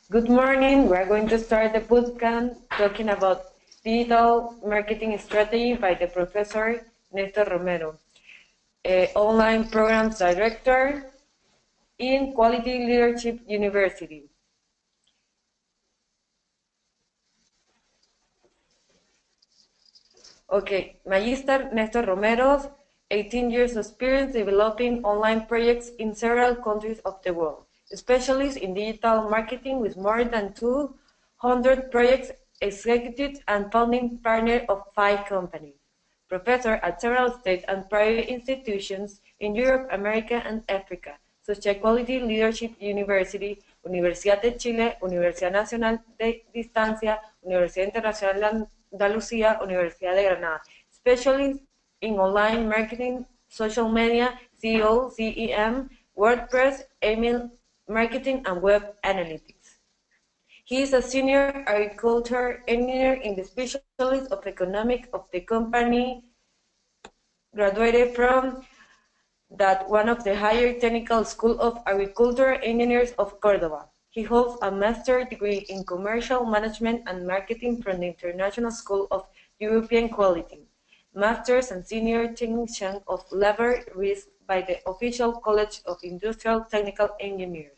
Good morning. We're going to start the bootcamp talking about digital marketing strategy by the professor Nestor Romero, online programs director in Quality Leadership University. Okay, Magister Nestor Romero, 18 years experience developing online projects in several countries of the world. Specialist in digital marketing with more than 200 projects executed and founding partner of 5 companies. Professor at several state and private institutions in Europe, America, and Africa, such as Quality Leadership University, Universidad de Chile, Universidad Nacional de Distancia, Universidad Internacional de Andalucía, Universidad de Granada. Specialist in online marketing, social media, SEO, CEM, WordPress, email marketing, and web analytics. He is a senior agriculture engineer in the specialist of economics of the company, graduated from that one of the higher technical school of agriculture engineers of Córdoba. He holds a master's degree in commercial management and marketing from the International School of European Quality, master's and senior technician of labor risk by the Official College of Industrial Technical Engineers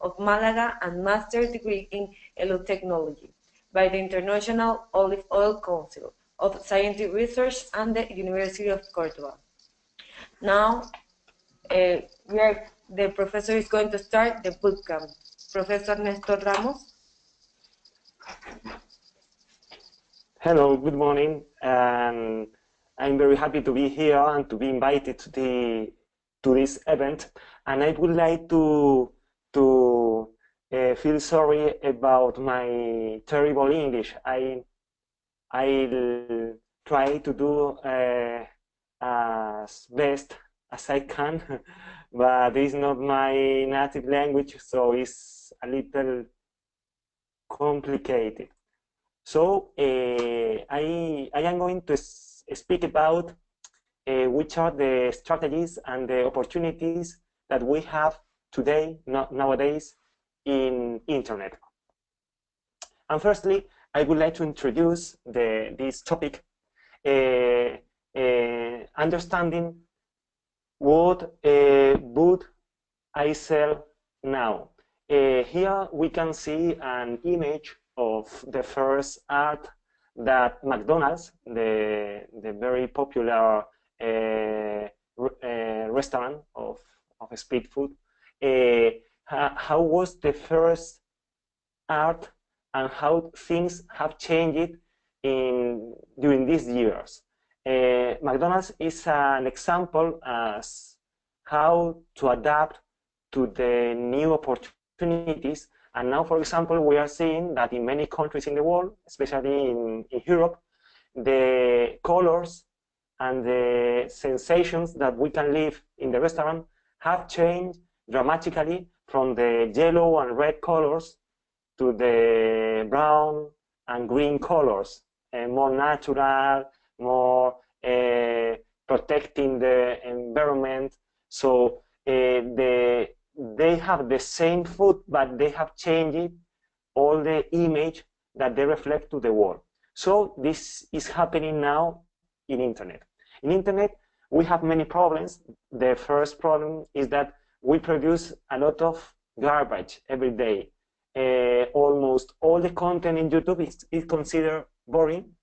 of Malaga, and master's degree in Helotechnology by the International Olive Oil Council of Scientific Research and the University of Córdoba. Now, the professor is going to start the bootcamp. Professor Nestor Ramos. Hello, good morning, and I'm very happy to be here and to be invited to this event. And I would like to feel sorry about my terrible English. I'll try to do as best as I can, but it's not my native language, so it's a little complicated. So I am going to speak about which are the strategies and the opportunities that we have today, nowadays, in internet. And firstly, I would like to introduce this topic, understanding what would I sell now. Here we can see an image of the first ad that McDonald's, the very popular restaurant of street food, how was the first ad and how things have changed during these years. McDonald's is an example as how to adapt to the new opportunities. And now, for example, we are seeing that in many countries in the world, especially in Europe, the colors and the sensations that we can live in the restaurant have changed dramatically from the yellow and red colors to the brown and green colors, more natural, more protecting the environment. So they have the same food, but they have changed all the image that they reflect to the world. So this is happening now in internet. In internet, we have many problems. The first problem is that we produce a lot of garbage every day. Almost all the content in YouTube is considered boring,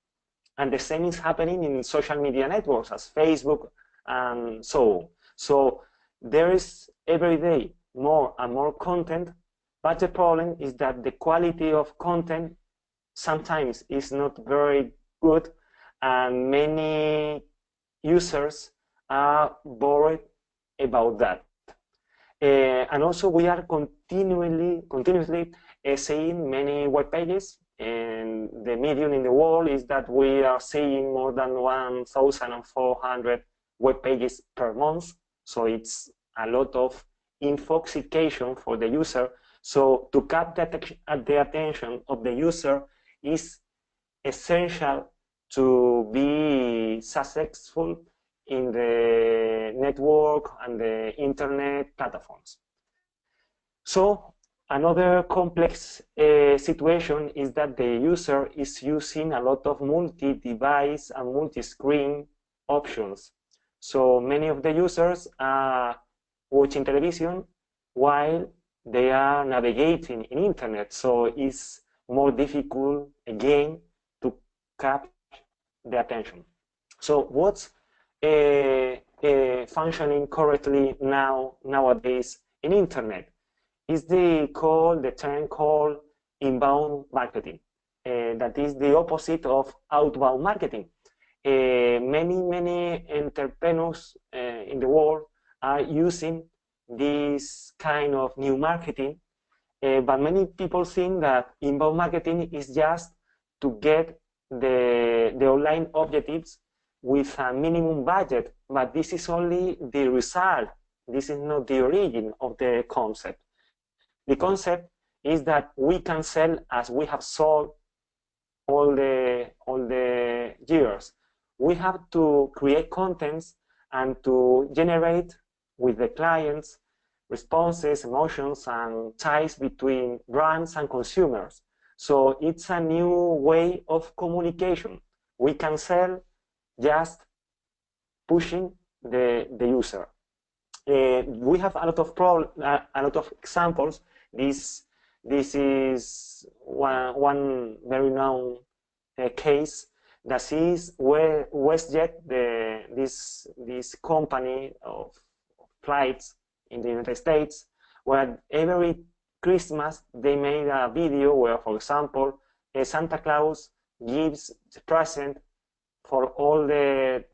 and the same is happening in social media networks as Facebook and so on. So there is every day more and more content, but the problem is that the quality of content sometimes is not very good, and many users are bored about that. And also we are continuously seeing many web pages, and the median in the world is that we are seeing more than 1,400 web pages per month. So it's a lot of intoxication for the user. So to capture the attention of the user is essential to be successful in the network and the internet platforms. So Another complex situation is that the user is using a lot of multi-device and multi-screen options. So many of the users are watching television while they are navigating in internet. So it's more difficult again to capture the attention. So what's functioning correctly nowadays in internet is the term called inbound marketing. That is the opposite of outbound marketing. Many entrepreneurs in the world are using this kind of new marketing, but many people think that inbound marketing is just to get the online objectives with a minimum budget, but this is only the result. This is not the origin of the concept. The concept is that we can sell as we have sold all the years. We have to create contents and to generate with the clients responses, emotions, and ties between brands and consumers. So it's a new way of communication. We can sell just pushing the user. We have a lot of examples. This is one very known case. That is where WestJet, this company of flights in the United States, where every Christmas they made a video where, for example, Santa Claus gives a present for all the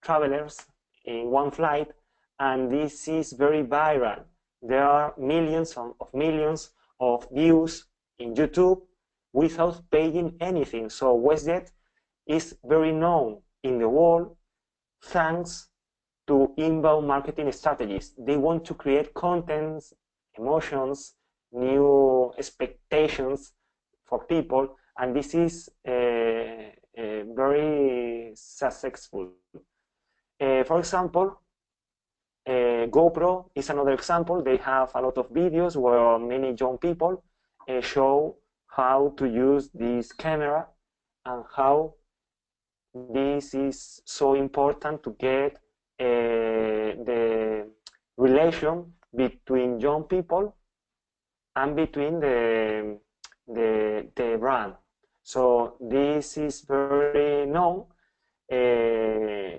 travelers in one flight, and this is very viral. There are millions of views in YouTube without paying anything. So WestJet is very known in the world thanks to inbound marketing strategies. They want to create contents, emotions, new expectations for people, and this is very successful. For example, GoPro is another example. They have a lot of videos where many young people show how to use this camera and how this is so important to get the relation between young people and between the brand. So this is very known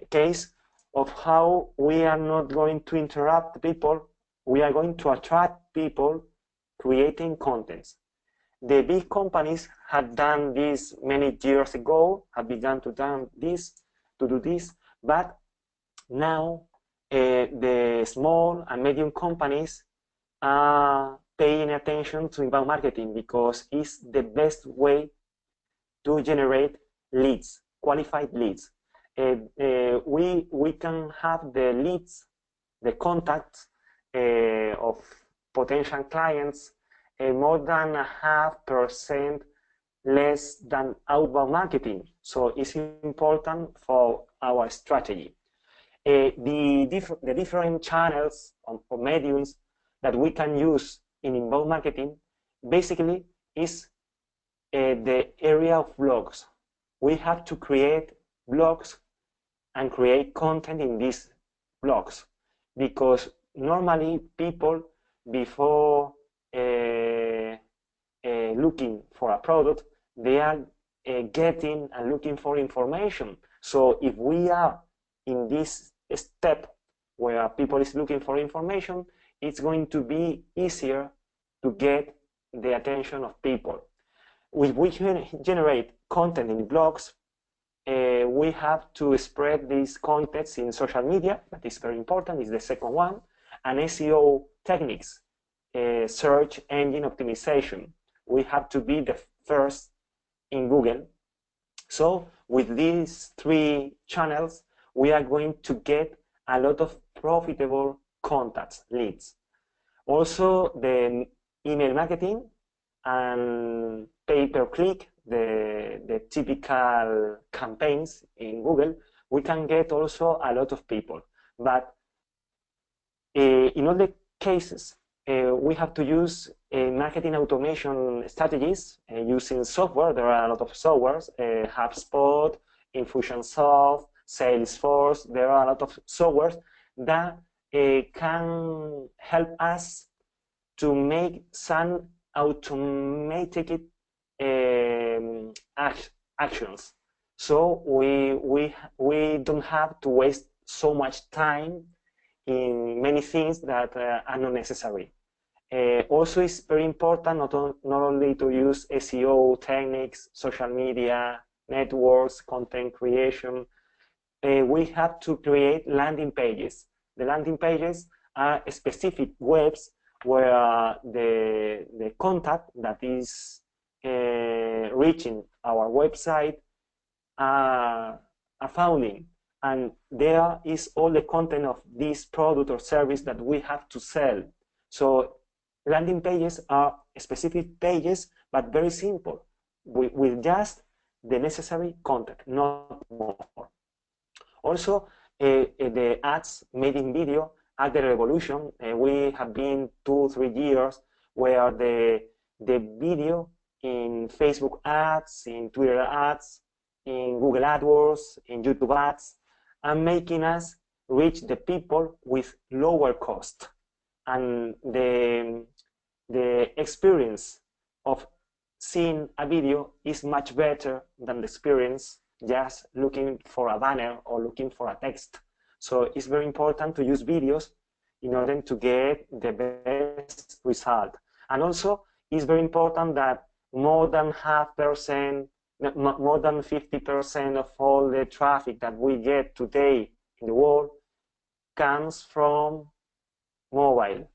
case of how we are not going to interrupt people, we are going to attract people creating contents. The big companies had done this many years ago, have begun to do this, but now the small and medium companies are paying attention to inbound marketing because it's the best way to generate leads, qualified leads. We can have the leads, the contacts of potential clients more than 0.5% less than outbound marketing. So it's important for our strategy. The different channels or mediums that we can use in inbound marketing basically is the area of blogs. We have to create blogs and create content in these blogs because normally people before looking for a product, they are getting and looking for information. So if we are in this step where people is looking for information, it's going to be easier to get the attention of people. If we generate content in blogs, we have to spread these contents in social media. That is very important, is the second one. And SEO techniques, search engine optimization. We have to be the first in Google. So with these 3 channels, we are going to get a lot of profitable contacts, leads. Also, the email marketing and pay-per-click, the typical campaigns in Google, we can get also a lot of people. But in all the cases, we have to use marketing automation strategies using software. There are a lot of softwares, HubSpot, Infusionsoft, Salesforce. There are a lot of softwares that can help us to make some automated actions. So we don't have to waste so much time in many things that are not necessary. Also, it's very important not only to use SEO techniques, social media, networks, content creation. We have to create landing pages. The landing pages are specific webs where the contact that is reaching our website are founding, and there is all the content of this product or service that we have to sell. So landing pages are specific pages, but very simple, with just the necessary content, not more. Also, the ads made in video are the revolution. We have been 2-3 years where the video in Facebook ads, in Twitter ads, in Google AdWords, in YouTube ads, are making us reach the people with lower cost. And the experience of seeing a video is much better than the experience just looking for a banner or looking for a text. So it's very important to use videos in order to get the best result. And also, it's very important that more than 50% of all the traffic that we get today in the world comes from mobile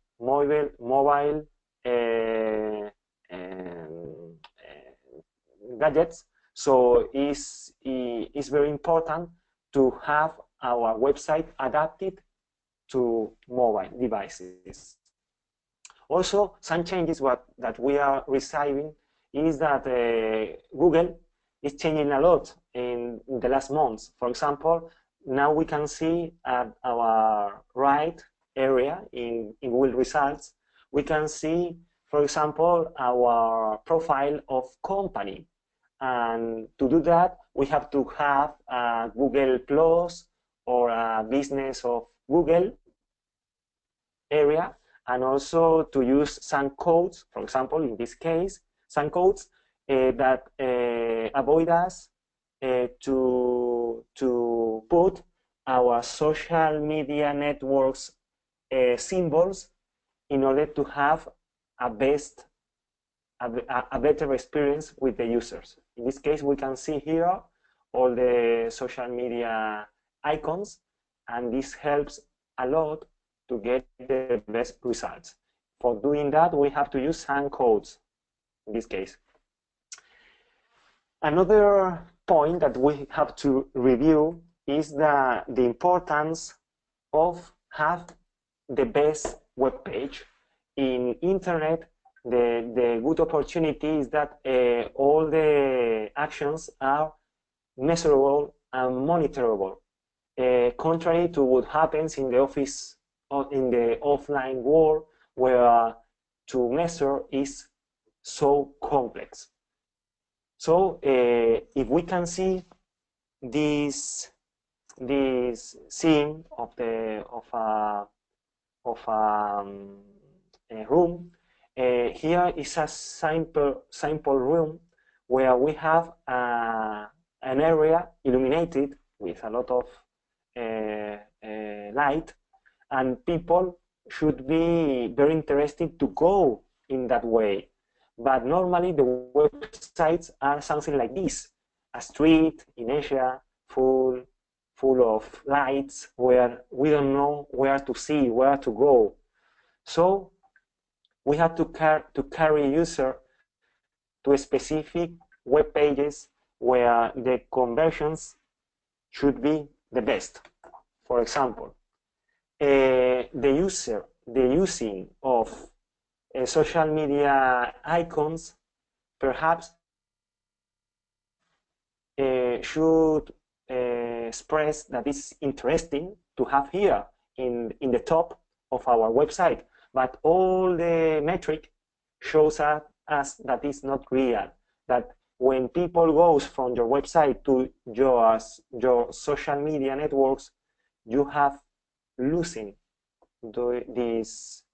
gadgets. So it's very important to have our website adapted to mobile devices. Also, some changes that we are receiving is that Google is changing a lot in the last months. For example, now we can see at our right area in Google results, we can see, for example, our profile of company. And to do that, we have to have a Google Plus or a business of Google area, and also to use some codes, for example, in this case, some codes that avoid us to put our social media networks symbols in order to have a better experience with the users. In this case, we can see here all the social media icons, and this helps a lot to get the best results. For doing that, we have to use some codes in this case. Another point that we have to review is the importance of have the best web page. In internet, the good opportunity is that all the actions are measurable and monitorable, contrary to what happens in the office or in the offline world, where to measure is so complex. So if we can see this scene of a room, here is a sample room where we have an area illuminated with a lot of light, and people should be very interested to go in that way. But normally the websites are something like this: a street in Asia full of lights where we don't know where to see, where to go. So we have to carry user to specific web pages where the conversions should be the best. For example, the using of social media icons perhaps should express that it's interesting to have here in the top of our website. but all the metric shows us that it's not real, that when people goes from your website to your social media networks, you have losing this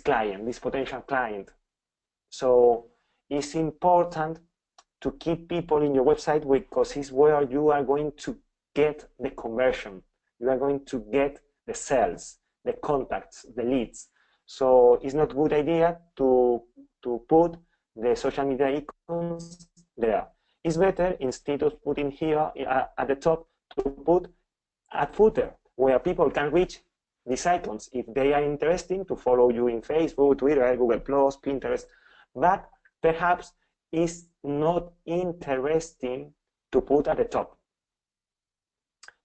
client, this potential client. So it's important to keep people in your website because it's where you are going to get the conversion. You are going to get the sales, the contacts, the leads. So it's not a good idea to put the social media icons there. It's better, instead of putting here at the top, to put a footer where people can reach these icons if they are interested to follow you in Facebook, Twitter, Google+, Pinterest, but perhaps it's not interesting to put at the top.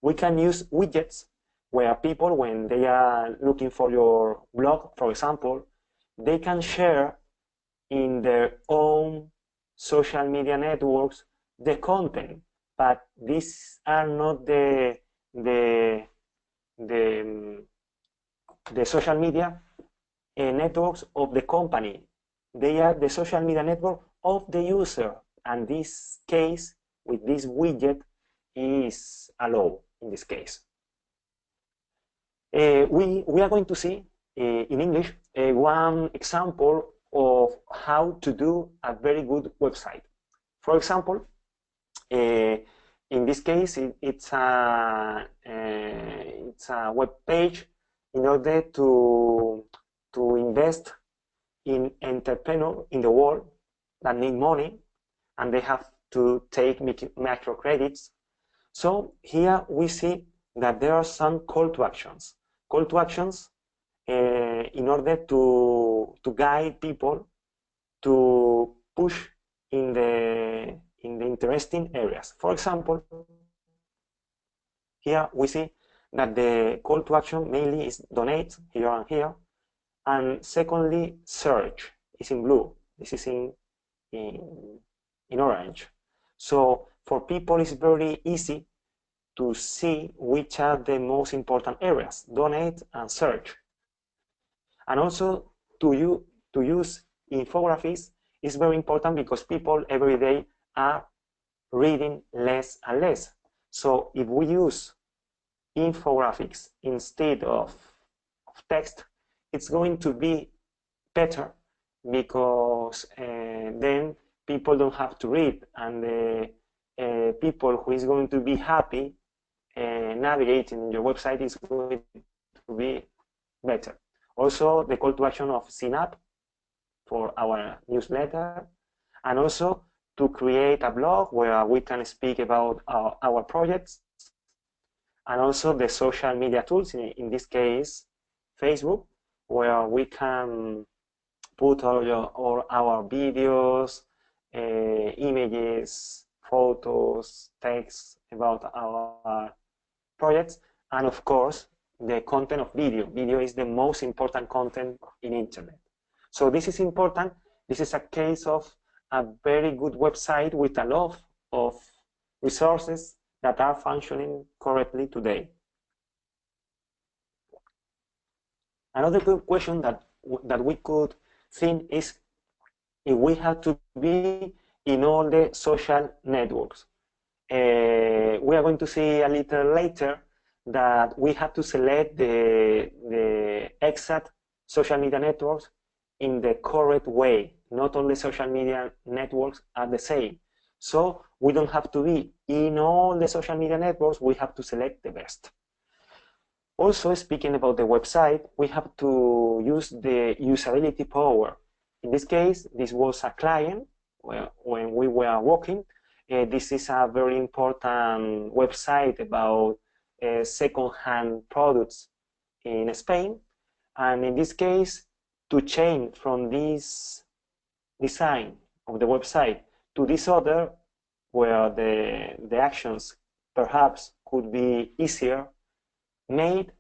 We can use widgets where people, when they are looking for your blog, for example, they can share in their own social media networks the content, but these are not the social media networks of the company. They are the social media network of the user, and this case with this widget is allowed in this case. We are going to see in English one example of how to do a very good website. For example, in this case, it's a web page in order to invest in entrepreneurs in the world that need money, and they have to take micro credits. So here we see that there are some call to actions. Call to actions in order to guide people to push in the interesting areas. For example, here we see that the call to action mainly is donate here and here, and secondly, search is in blue. This is in orange. So for people, it's very easy to see which are the most important areas, donate and search. And also to use infographics is very important because people every day are reading less and less. So if we use infographics instead of text, it's going to be better because then people don't have to read, and the people who is going to be happy navigating your website is going to be better. Also, the call to action of sign up for our newsletter, and also to create a blog where we can speak about our projects, and also the social media tools, in this case, Facebook, where we can put all our videos, images, photos, text about our projects, and of course, the content of video. Video is the most important content in internet. So this is important. This is a case of a very good website with a lot of resources that are functioning correctly today. Another good question that we could think is if we have to be in all the social networks. We are going to see a little later that we have to select the exact social media networks in the correct way. Not all the social media networks are the same. So we don't have to be in all the social media networks, we have to select the best. Also, speaking about the website, we have to use the usability power. In this case, this was a client when we were working. This is a very important website about second-hand products in Spain. And in this case, to change from this design of the website to this other, where the actions perhaps could be easier, made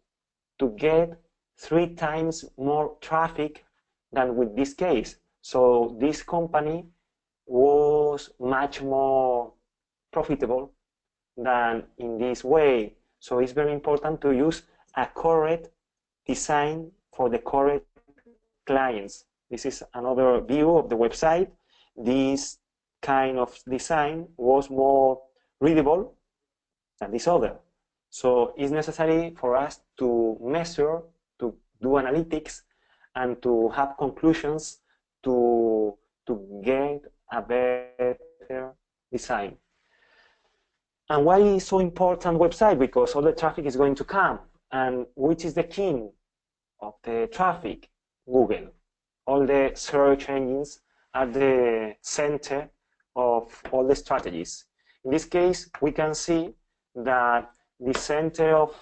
to get 3 times more traffic than with this case. So this company was much more profitable than in this way. So it's very important to use a correct design for the correct clients. This is another view of the website. This kind of design was more readable than this other. So it's necessary for us to measure, to do analytics, and to have conclusions to get a better design. And why is so important website? Because all the traffic is going to come. And which is the king of the traffic? Google. All the search engines are the center of all the strategies. In this case, we can see that the center of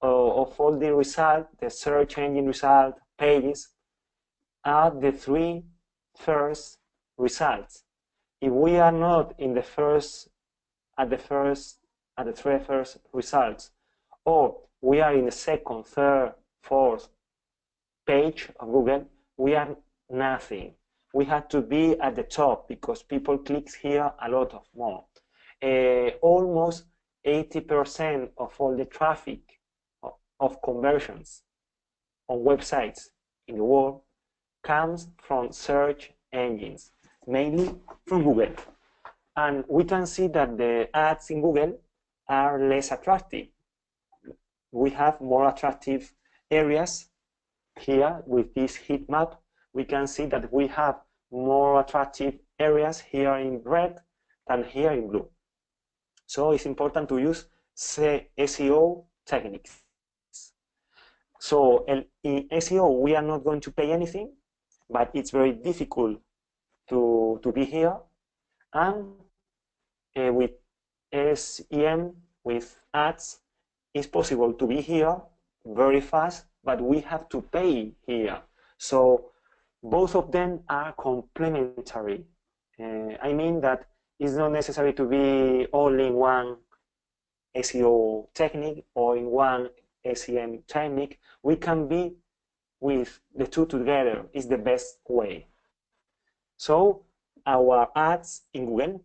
all the results, the search engine result pages, are the three first results. If we are not in the at the three first results, or we are in the second, third, fourth page of Google, we are nothing. We have to be at the top because people click here a lot of more. Almost 80% of all the traffic of conversions on websites in the world comes from search engines, mainly from Google. And we can see that the ads in Google are less attractive. We have more attractive areas here with this heat map. We can see that we have more attractive areas here in red than here in blue. So it's important to use SEO techniques. So in SEO, we are not going to pay anything, but it's very difficult to be here. And with SEM, with ads, it's possible to be here very fast, but we have to pay here. So both of them are complementary. I mean that it's not necessary to be only in one SEO technique or in one SEM technique. We can be with the two together is the best way. So our ads in Google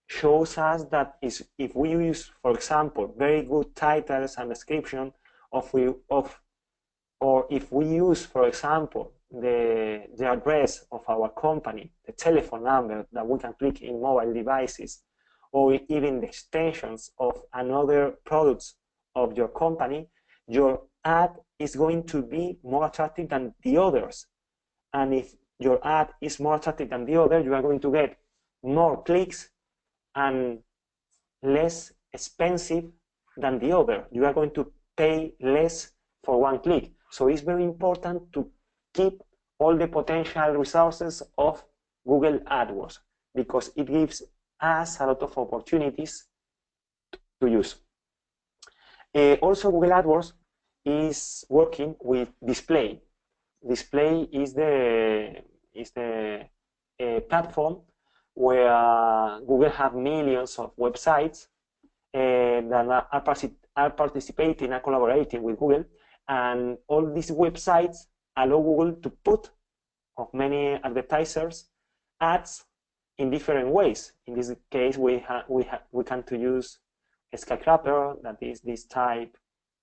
shows us that if we use, for example, very good titles and description or if we use, for example, the address of our company, the telephone number that we can click in mobile devices, or even the extensions of another products of your company, your ad is going to be more attractive than the others. And if your ad is more attractive than the other, you are going to get more clicks and less expensive than the other. You are going to pay less for one click. So it's very important to keep all the potential resources of Google AdWords because it gives us a lot of opportunities to use. Also, Google AdWords is working with display. Display is the platform where Google have millions of websites that are participating and collaborating with Google, and all these websites allow Google to put of many advertisers ads in different ways. In this case, we can to use a skyscraper, that is this type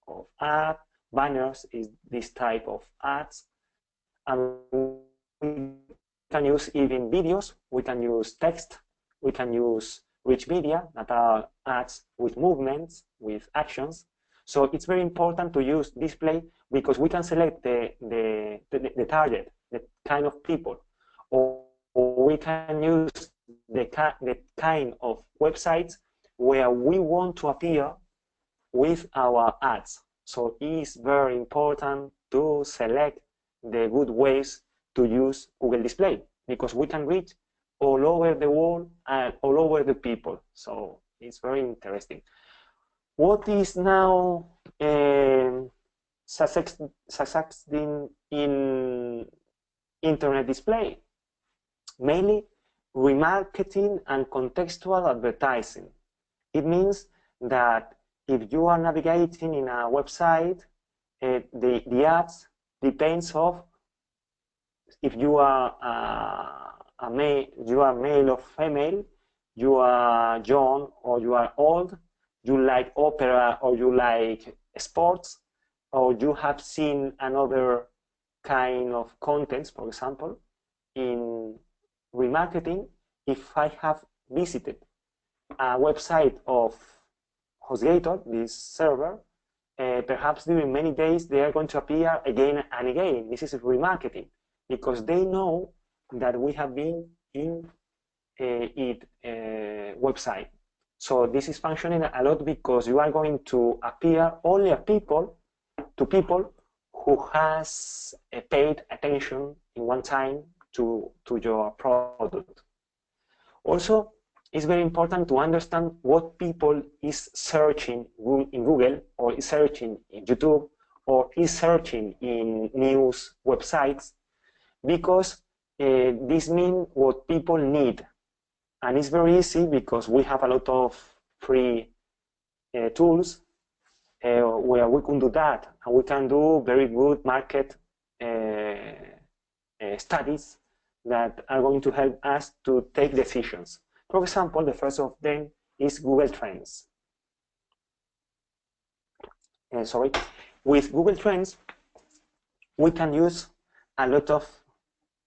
of ad. Banners is this type of ads, and we can use even videos. We can use text. We can use rich media that are ads with movements, with actions. So it's very important to use display because we can select the target, the kind of people, or we can use the kind of websites where we want to appear with our ads. So it's very important to select the good ways to use Google Display because we can reach all over the world and all over the people. So it's very interesting. What is now succeeding in internet display? Mainly remarketing and contextual advertising. It means that if you are navigating in a website, the ads depends of if you are male or female, you are young or you are old, you like opera or you like sports, or you have seen another kind of contents, for example, in remarketing, if I have visited a website of HostGator, this server, perhaps during many days they are going to appear again and again. This is remarketing because they know that we have been in it website. So this is functioning a lot because you are going to appear only to people who has paid attention in one time to your product. Also, it's very important to understand what people is searching in Google, or is searching in YouTube, or is searching in news websites, because this means what people need. And it's very easy because we have a lot of free tools where we can do that, and we can do very good market studies that are going to help us to take decisions. For example, the first of them is Google Trends. With Google Trends, we can use a lot of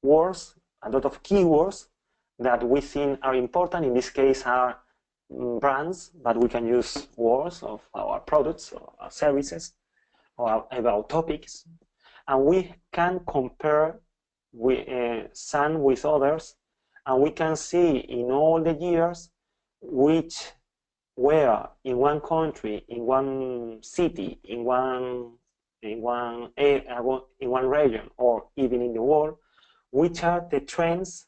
words, a lot of keywords that we think are important. In this case, are brands, but we can use words of our products or our services or about topics, and we can compare some with others, and we can see in all the years which were in one country, in one city, in one region, or even in the world, which are the trends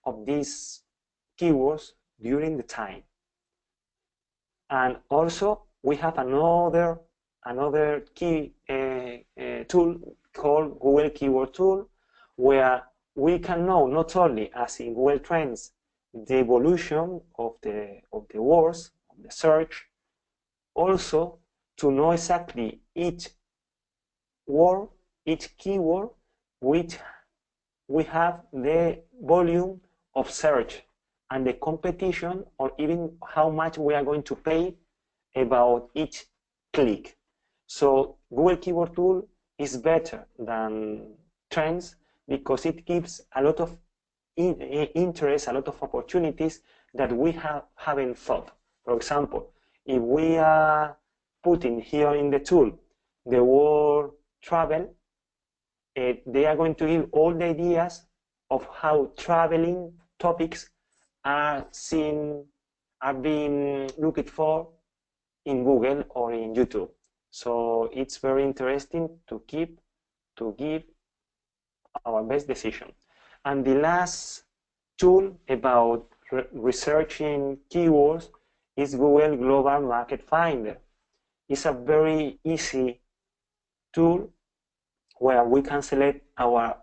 of these keywords during the time. And also we have another key tool called Google Keyword Tool, where we can know not only, as in Google Trends, the evolution of the words, of the search, also to know exactly each word, each keyword, which we have the volume of search and the competition, or even how much we are going to pay about each click. So Google Keyword Tool is better than Trends because it gives a lot of interest, a lot of opportunities that we haven't thought. For example, if we are putting here in the tool the word travel, they are going to give all the ideas of how traveling topics are being looked for in Google or in YouTube. So it's very interesting to give our best decision. And the last tool about researching keywords is Google Global Market Finder. It's a very easy tool where we can select our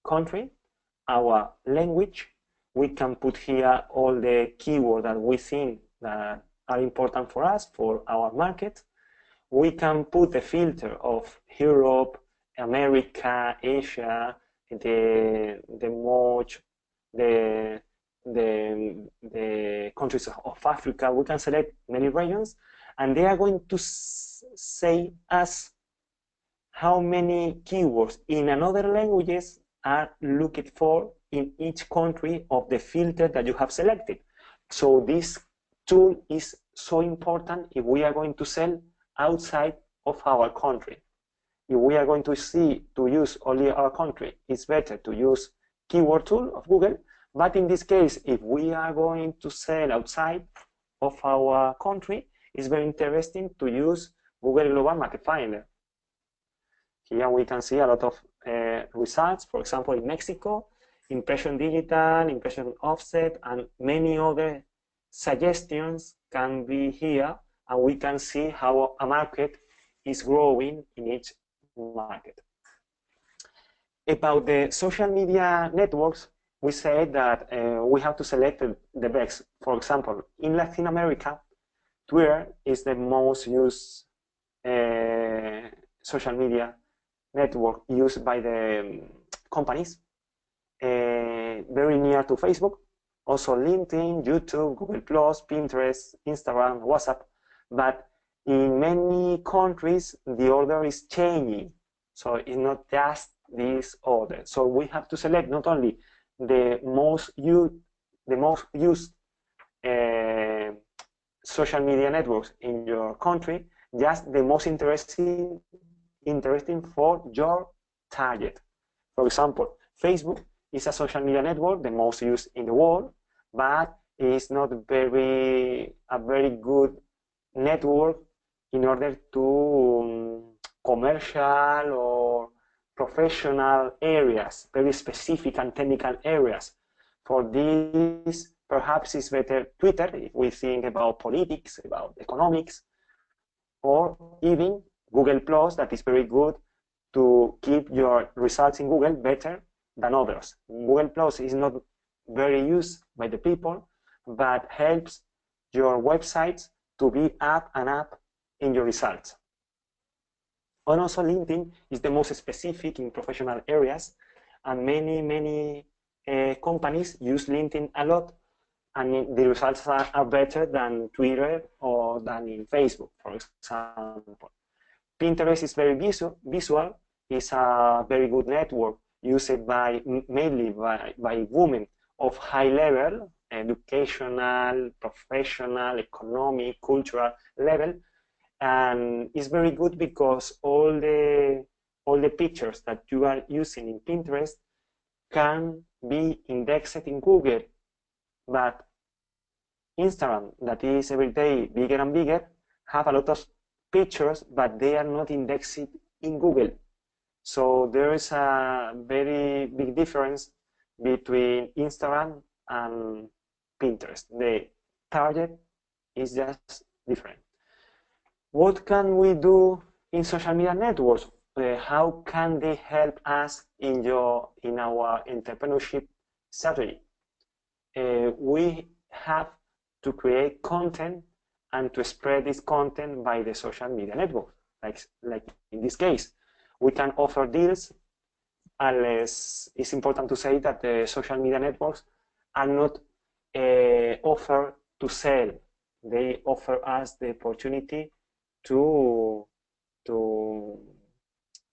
country, our language. We can put here all the keywords that we think that are important for us, for our market. We can put a filter of Europe, America, Asia, the countries of Africa. We can select many regions, and they are going to say us how many keywords in another languages are looked for in each country of the filter that you have selected. So this tool is so important if we are going to sell outside of our country. If we are going to use only our country, it's better to use keyword tool of Google. But in this case, if we are going to sell outside of our country, it's very interesting to use Google Global Market Finder. Here we can see a lot of results. For example, in Mexico, impression digital, impression offset, and many other suggestions can be here, and we can see how a market is growing in each market. About the social media networks, we said that we have to select the best. For example, in Latin America, Twitter is the most used social media network used by the companies, very near to Facebook, also LinkedIn, YouTube, Google+, Pinterest, Instagram, WhatsApp. But in many countries, the order is changing. So it's not just this order. So we have to select not only the most used social media networks in your country, just the most interesting for your target. For example, Facebook is a social media network, the most used in the world, but it's not a very good network in order to commercial or professional areas, very specific and technical areas. For this, perhaps it's better Twitter if we think about politics, about economics, or even Google Plus, that is very good to keep your results in Google better than others. Google Plus is not very used by the people, but helps your websites to be up and up in your results. And also LinkedIn is the most specific in professional areas, and many companies use LinkedIn a lot, and the results are better than Twitter or than in Facebook, for example. Pinterest is very visual. It's a very good network used mainly by women of high level, educational, professional, economic, cultural level, and it's very good because all the pictures that you are using in Pinterest can be indexed in Google. But Instagram, that is every day bigger and bigger, have a lot of pictures, but they are not indexed in Google. So there is a very big difference between Instagram and Pinterest. The target is just different. What can we do in social media networks? How can they help us in our entrepreneurship strategy? We have to create content and to spread this content by the social media network. Like in this case, we can offer deals, unless it's important to say that the social media networks are not offered to sell. They offer us the opportunity to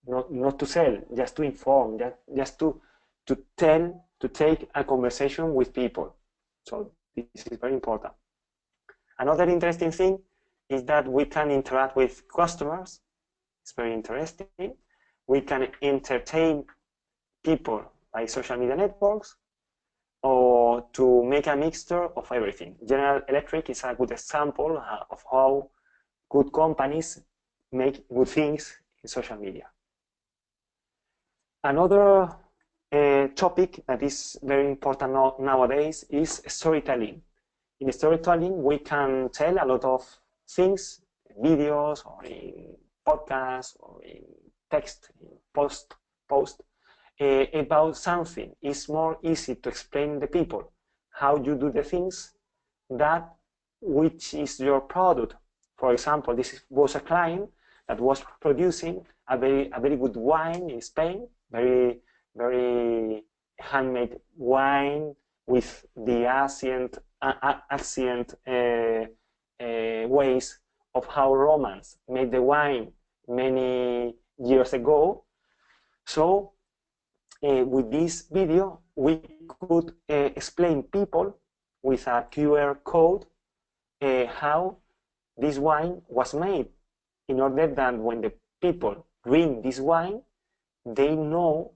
not to sell, just to inform, just to take a conversation with people. So this is very important. Another interesting thing is that we can interact with customers. It's very interesting. We can entertain people by social media networks, or to make a mixture of everything. General Electric is a good example of how good companies make good things in social media. Another topic that is very important nowadays is storytelling. In storytelling, we can tell a lot of things, videos, or in podcasts, or in text, in post, about something. It's more easy to explain to the people how you do the things, which is your product. For example, this was a client that was producing a very good wine in Spain, very handmade wine with the ancient ways of how Romans made the wine many years ago. So with this video, we could explain people with a QR code how this wine was made, in order that when the people drink this wine, they know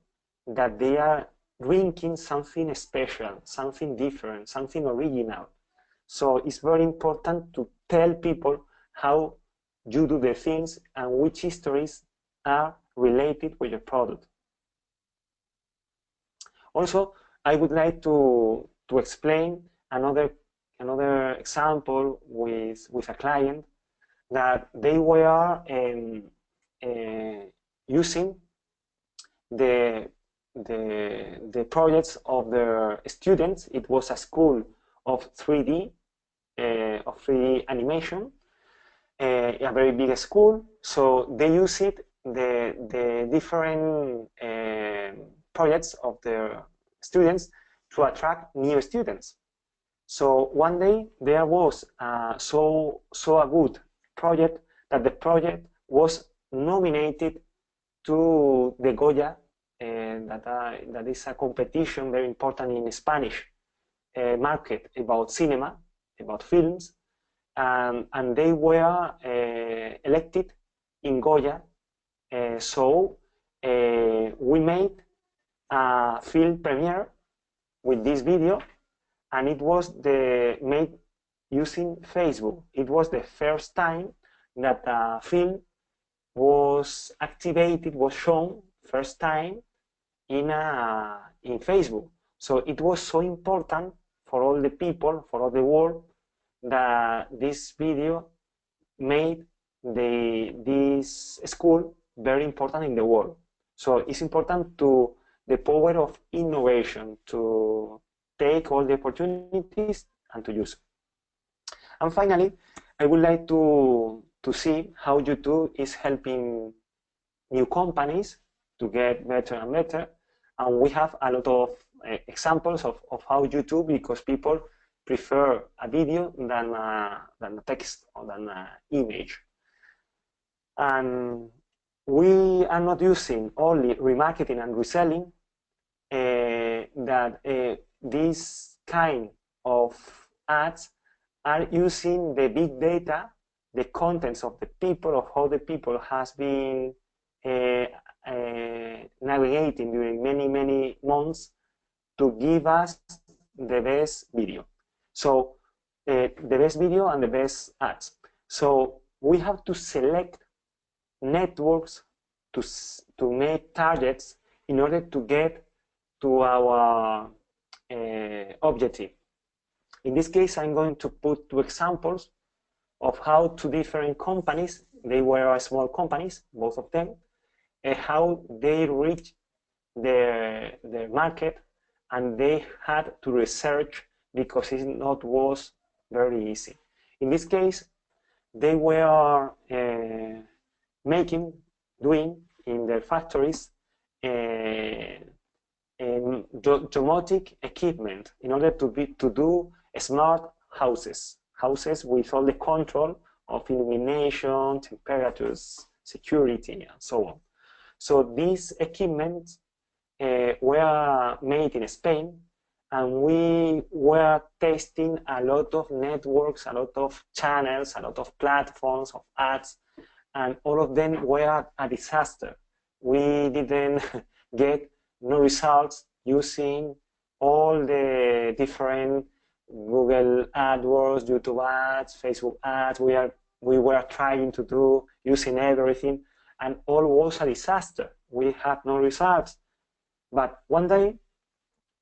that they are drinking something special, something different, something original. So it's very important to tell people how you do the things and which histories are related with your product. Also, I would like to explain another example with a client that they were using the projects of their students. It was a school of 3D animation, a very big school. So they use the different projects of their students to attract new students. So one day there was so a good project that the project was nominated to the Goya that is a competition very important in Spanish market about cinema, about films, and they were elected in Goya. So we made a film premiere with this video, and it was made using Facebook. It was the first time that a film was activated, was shown first time in Facebook. So it was so important for all the people, for all the world, that this video made this school very important in the world. So it's important to the power of innovation, to take all the opportunities and to use. And finally, I would like to see how YouTube is helping new companies to get better and better. And we have a lot of examples of how YouTube, because people prefer a video than a text or than an image. And we are not using only remarketing and reselling, that this kind of ads are using the big data, the contents of the people, of how the people has been navigating during many months to give us the best video. So the best video and the best ads. So we have to select networks to make targets in order to get to our objective. In this case, I'm going to put two examples of how two different companies, they were small companies, both of them, how they reached their market, and they had to research because it not was very easy. In this case, they were doing in their factories domotic equipment in order to do smart houses with all the control of illumination, temperatures, security, and so on. So these equipment were made in Spain, and we were testing a lot of networks, a lot of channels, a lot of platforms of ads, and all of them were a disaster. We didn't get no results using all the different Google AdWords, YouTube ads, Facebook ads. We were trying to do using everything, and all was a disaster. We had no results. But one day,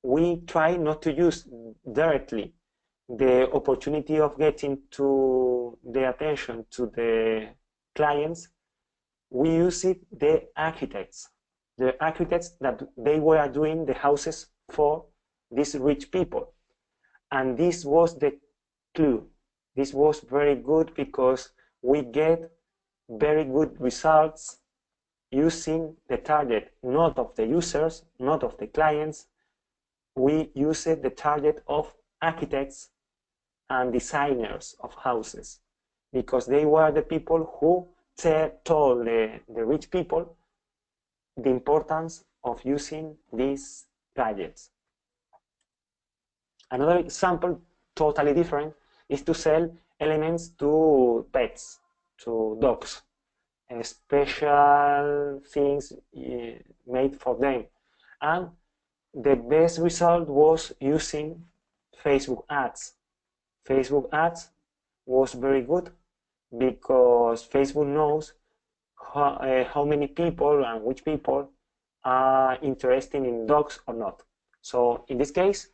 we tried not to use directly the opportunity of getting to the attention to the clients. We used the architects that they were doing the houses for these rich people. And this was the clue. This was very good because we get very good results using the target, not of the users, not of the clients. We used the target of architects and designers of houses, because they were the people who told the rich people the importance of using these gadgets. Another example, totally different, is to sell elements to pets, to dogs, special things made for them. And the best result was using Facebook ads. Facebook ads was very good because Facebook knows how many people and which people are interested in dogs or not. So in this case,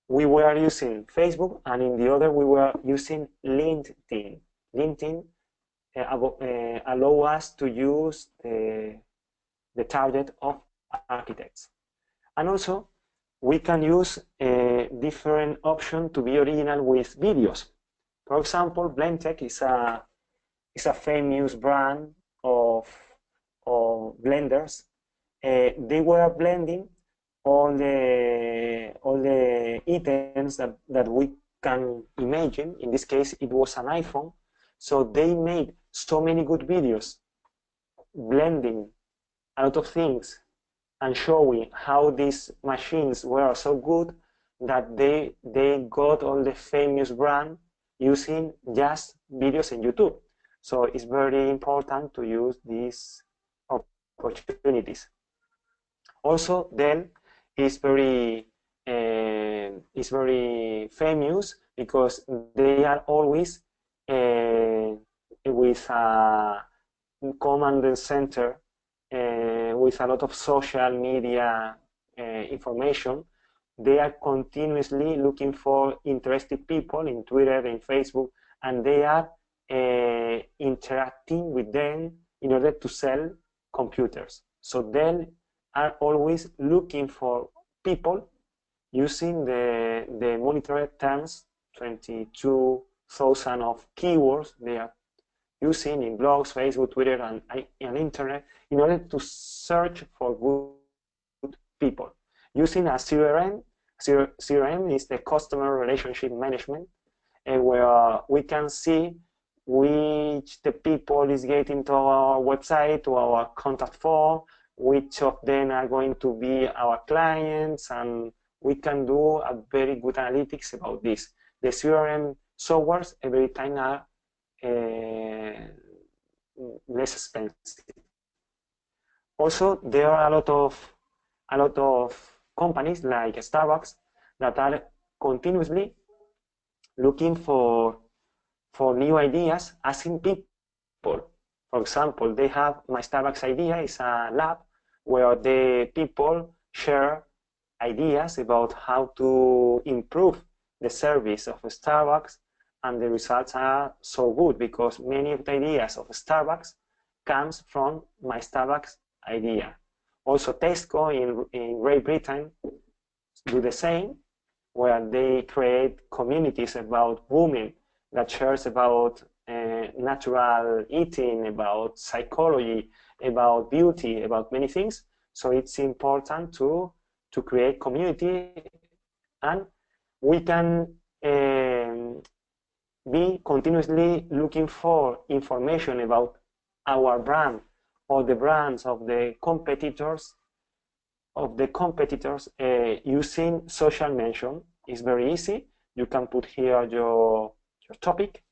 we were using Facebook, and in the other we were using LinkedIn. LinkedIn allow us to use the target of architects. And also, we can use a different option to be original with videos. For example, Blendtec is a famous brand of blenders. They were blending all the items that we can imagine. In this case, it was an iPhone. So they made so many good videos blending a lot of things and showing how these machines were so good that they got all the famous brand using just videos in YouTube. So it's very important to use these opportunities. Also, DELL is very famous because they are always with a command center with a lot of social media information. They are continuously looking for interested people in Twitter and Facebook, and they are interacting with them in order to sell computers. So they are always looking for people using the monitored terms, 22,000 of keywords they are using in blogs, Facebook, Twitter, and internet in order to search for good people. Using a CRM, CRM is the customer relationship management, where we can see which the people is getting to our website, to our contact form, which of them are going to be our clients, and we can do a very good analytics about this. The CRM softwares every time are less expensive. Also, there are a lot of companies like Starbucks that are continuously looking for new ideas, asking people. For example, they have My Starbucks Idea is a lab where the people share ideas about how to improve the service of Starbucks, and the results are so good because many of the ideas of Starbucks comes from My Starbucks Idea. Also, Tesco in Great Britain do the same, where they create communities about women that shares about natural eating, about psychology, about beauty, about many things. So it's important to create community, and we can be continuously looking for information about our brand or the brands of the competitors using social mention. Is very easy. You can put here your topic,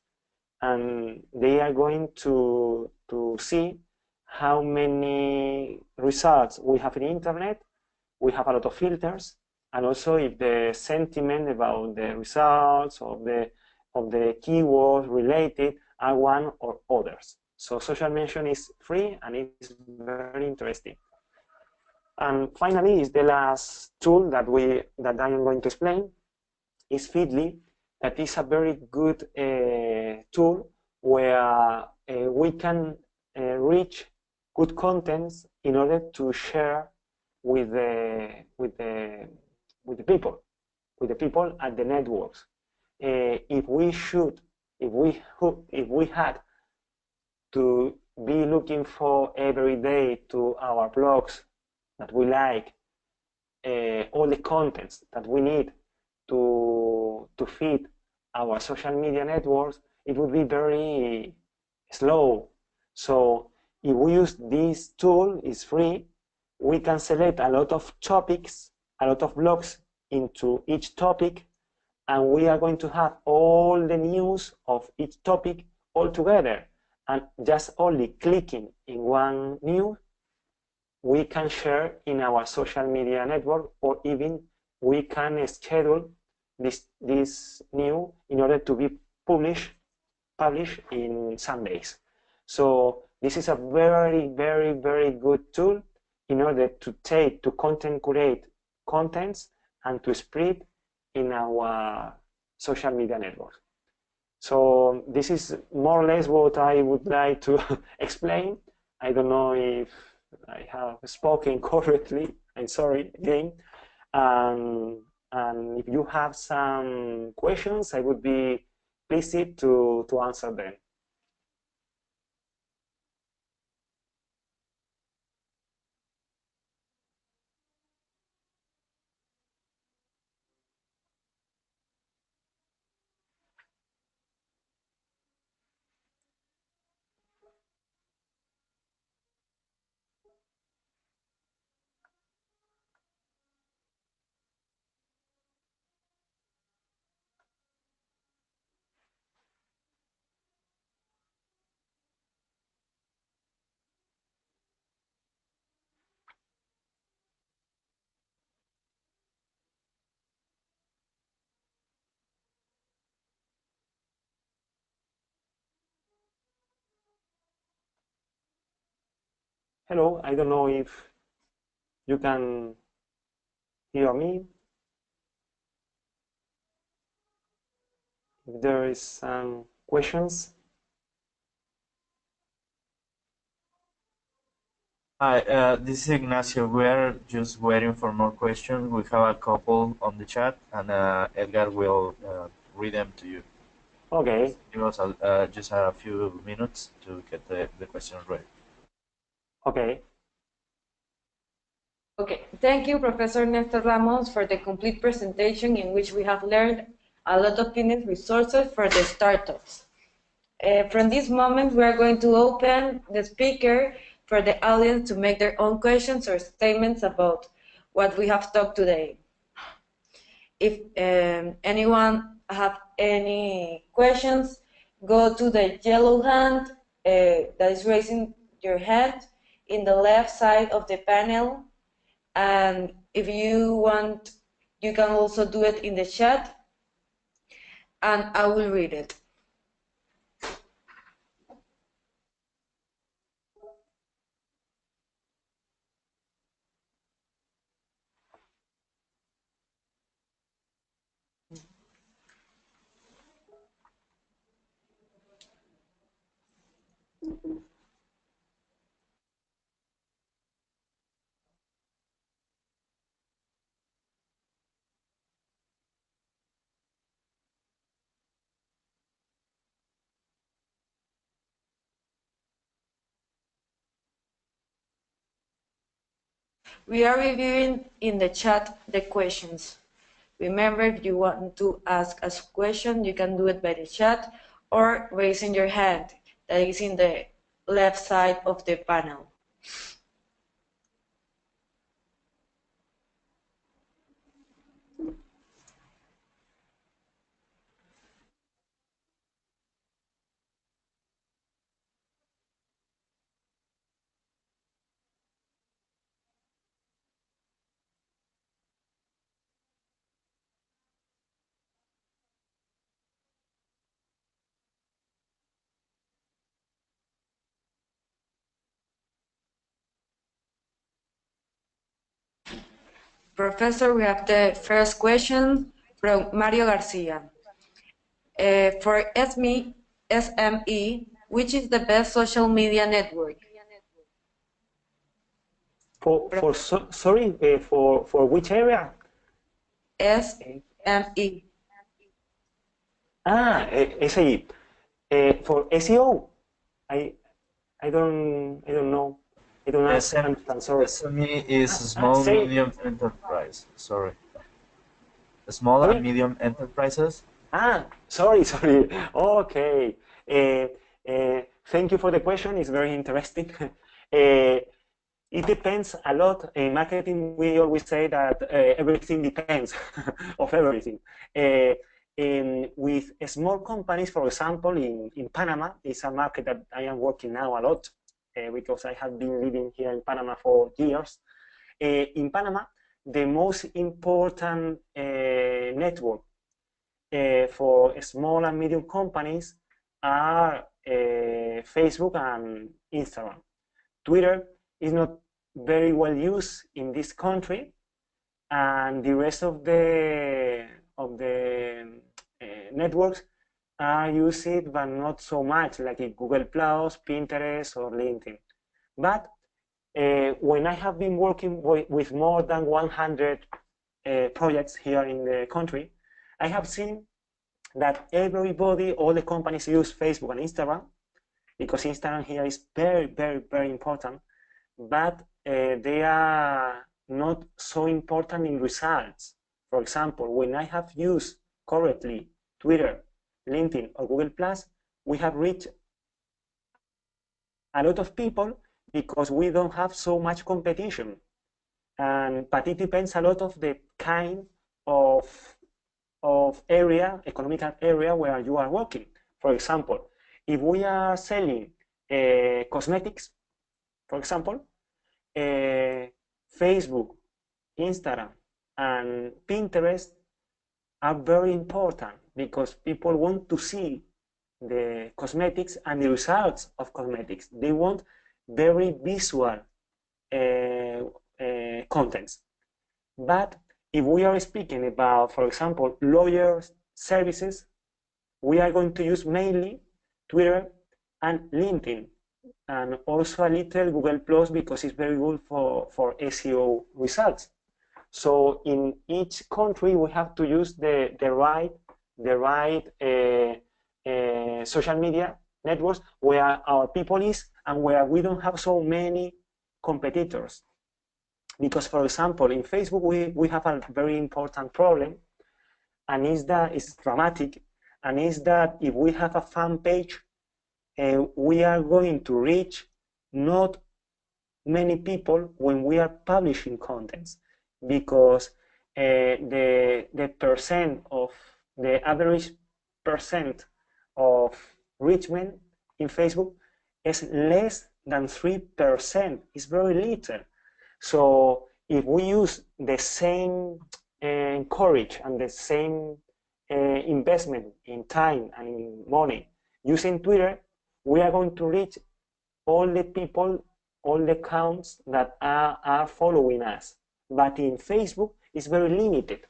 and they are going to see how many results we have in the internet. We have a lot of filters, and also if the sentiment about the results of the keywords related are one or others. So social mention is free and it's very interesting. And finally, is the last tool that I am going to explain is Feedly. That is a very good tool where we can reach good contents in order to share with the people at the networks. If we had to be looking for every day to our blogs that we like, all the contents that we need to feed our social media networks, it would be very slow. So if we use this tool, it's free, we can select a lot of topics, a lot of blogs into each topic, and we are going to have all the news of each topic all together. And just only clicking in one news, we can share in our social media network, or even we can schedule this news in order to be published in some days. So this is a very, very, very good tool in order to content curate contents and to spread in our social media networks. So this is more or less what I would like to explain. I don't know if I have spoken correctly. I'm sorry again. And if you have some questions, I would be pleased to answer them. Hello, I don't know if you can hear me. If there is some questions. Hi, this is Ignacio. We are just waiting for more questions. We have a couple on the chat, and Edgar will read them to you. Okay. Give us just a few minutes to get the questions ready. Okay. Okay, thank you, Professor Nestor Ramos, for the complete presentation in which we have learned a lot of business resources for the startups. From this moment, we are going to open the speaker for the audience to make their own questions or statements about what we have talked today. If anyone have any questions, go to the yellow hand that is raising your hand in the left side of the panel. And if you want, you can also do it in the chat, and I will read it. We are reviewing in the chat the questions. Remember, if you want to ask a question, you can do it by the chat or raising your hand that is in the left side of the panel. Professor, we have the first question from Mario Garcia. For SME, which is the best social media network? For which area? SME. SEO. For SEO, I don't know. I don't understand. Sorry. SME is small medium enterprise. Sorry. Small and medium enterprises. Sorry. Okay. Thank you for the question. It's very interesting. It depends a lot. In marketing, we always say that everything depends of everything. With small companies, for example, in Panama, it's a market that I am working now a lot because I have been living here in Panama for years. In Panama, the most important network for small and medium companies are Facebook and Instagram. Twitter is not very well used in this country, and the rest of the networks are used but not so much, like in Google Plus, Pinterest, or LinkedIn. But when I have been working with more than 100 projects here in the country, I have seen that everybody, all the companies use Facebook and Instagram, because Instagram here is very, very, very important, but they are not so important in results. For example, when I have used correctly Twitter, LinkedIn, or Google Plus, we have reached a lot of people because we don't have so much competition. But it depends a lot of the kind of area, economic area where you are working. For example, if we are selling cosmetics, for example, Facebook, Instagram, and Pinterest are very important because people want to see the cosmetics and the results of cosmetics. They want very visual contents. But if we are speaking about, for example, lawyer services, we are going to use mainly Twitter and LinkedIn, and also a little Google Plus because it's very good for SEO results. So in each country, we have to use the right social media networks where our people is and where we don't have so many competitors. Because, for example, in Facebook, we have a very important problem, and it's dramatic, and is that if we have a fan page, we are going to reach not many people when we are publishing contents, because the percent of the average percent of reachment in Facebook is less than 3%. It's very little. So if we use the same courage and the same investment in time and in money using Twitter, we are going to reach all the people, all the accounts that are following us. But in Facebook, it's very limited.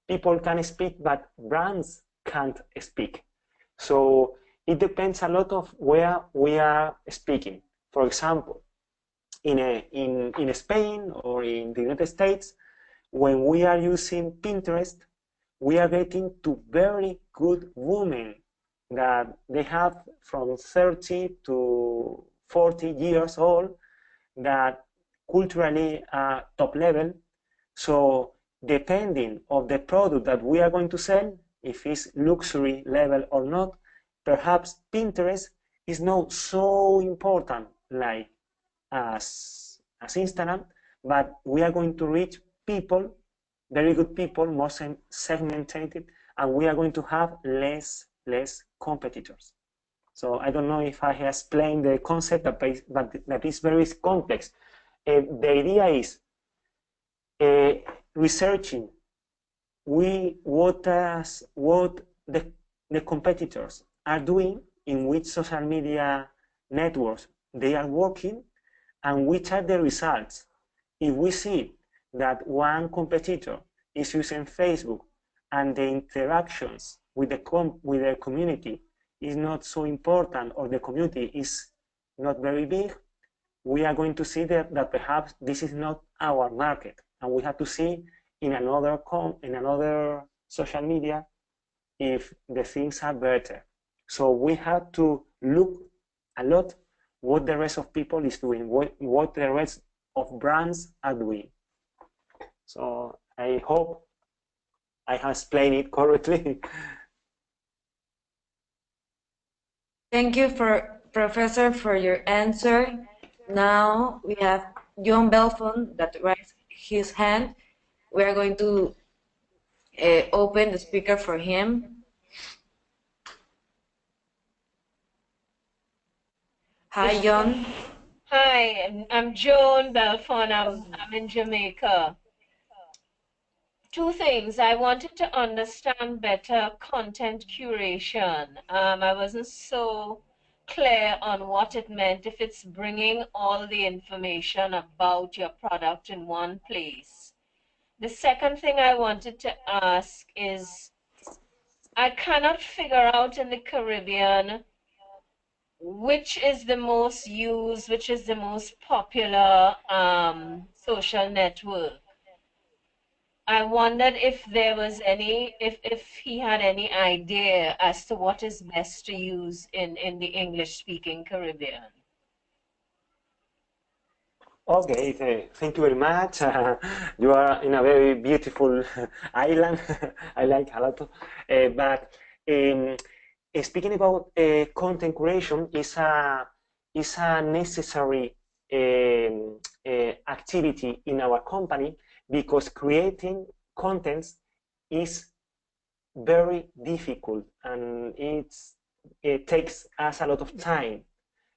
People can speak, but brands can't speak. So it depends a lot of where we are speaking. For example, in Spain or in the United States, when we are using Pinterest, we are getting to very good women that they have from 30 to 40 years old that culturally are top level. So depending on the product that we are going to sell, if it's luxury level or not, perhaps Pinterest is not so important like as Instagram, but we are going to reach people, very good people, more segmented, and we are going to have less competitors. So I don't know if I have explained the concept, but that is very complex. The idea is researching what the competitors are doing, in which social media networks they are working, and which are the results. If we see that one competitor is using Facebook and the interactions with the community is not so important, or the community is not very big, we are going to see that perhaps this is not our market, and we have to see in another social media if the things are better. So we have to look a lot what the rest of people is doing, what the rest of brands are doing. So I hope I have explained it correctly. Thank you, Professor, for your answer. Now we have John Belfon that raised his hand. We are going to open the speaker for him. Hi, John. Hi, I'm Joan Belfon. I'm in Jamaica. Two things. I wanted to understand better content curation. I wasn't so clear on what it meant, if it's bringing all the information about your product in one place. The second thing I wanted to ask is, I cannot figure out in the Caribbean which is the most used, which is the most popular social network. I wondered if there was if he had any idea as to what is best to use in the English-speaking Caribbean. Okay, thank you very much. You are in a very beautiful island. I like a lot. But speaking about content creation, is a necessary activity in our company, because creating contents is very difficult, and it takes us a lot of time.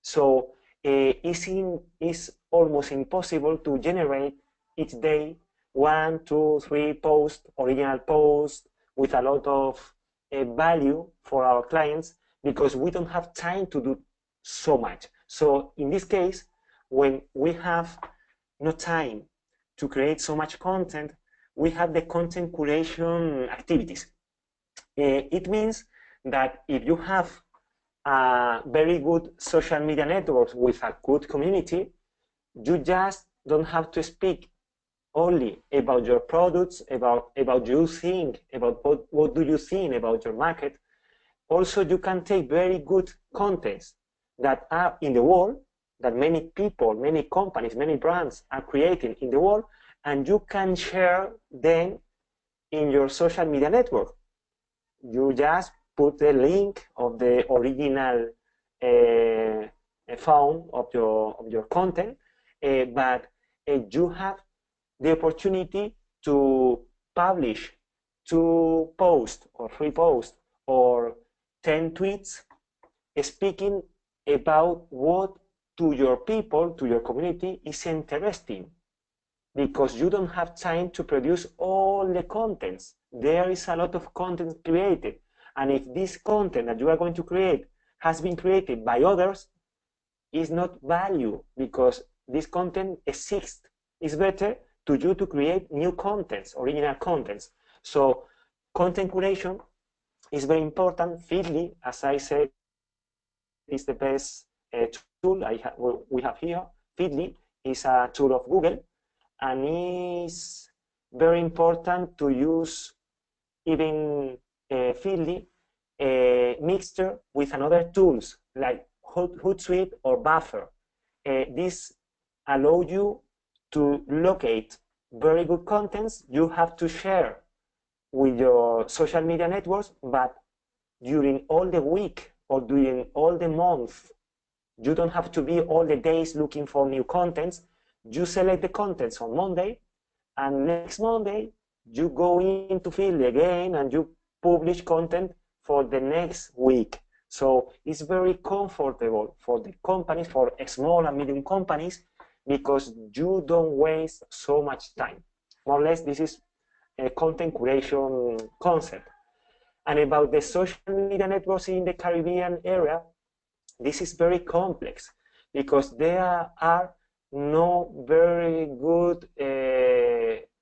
So it's almost impossible to generate each day 1, 2, 3 posts, original posts with a lot of value for our clients, because we don't have time to do so much. So in this case, when we have no time to create so much content, we have the content curation activities. It means that if you have a very good social media network with a good community, you just don't have to speak only about your products, about you think, about what do you think about your market. Also, you can take very good contents that are in the world, that many people, many companies, many brands are creating in the world, and you can share them in your social media network. You just put the link of the original found of your content, but you have the opportunity to publish 2 posts or 3 posts or 10 tweets speaking about what to your people, to your community is interesting, because you don't have time to produce all the contents. There is a lot of content created, and if this content that you are going to create has been created by others, is not value, because this content exists. It's better to you to create new contents, original contents. So content curation is very important. Feedly, as I said, is the best tool we have here. Feedly is a tool of Google, and it's very important to use even Feedly mixed with another tools like Hootsuite or Buffer. This allows you to locate very good contents you have to share with your social media networks, but during all the week or during all the month. You don't have to be all the days looking for new contents. You select the contents on Monday, and next Monday you go into Feedly again and you publish content for the next week. So it's very comfortable for the companies, for small and medium companies, because you don't waste so much time. More or less, this is a content curation concept. And about the social media networks in the Caribbean area, this is very complex because there are no very good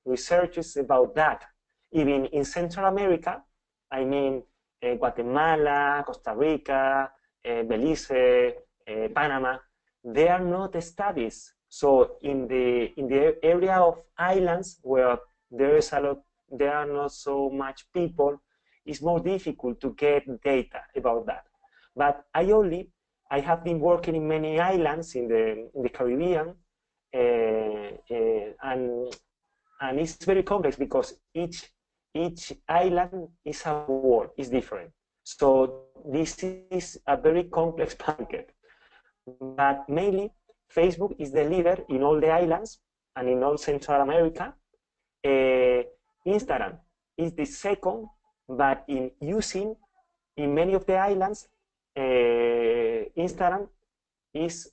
researches about that. Even in Central America, I mean Guatemala, Costa Rica, Belize, Panama, there are not studies. So in the area of islands where there are not so much people, it's more difficult to get data about that. But I have been working in many islands in the Caribbean, and it's very complex because each island is a world, is different. So this is a very complex market. But mainly, Facebook is the leader in all the islands and in all Central America. Instagram is the second, but in many of the islands, Instagram is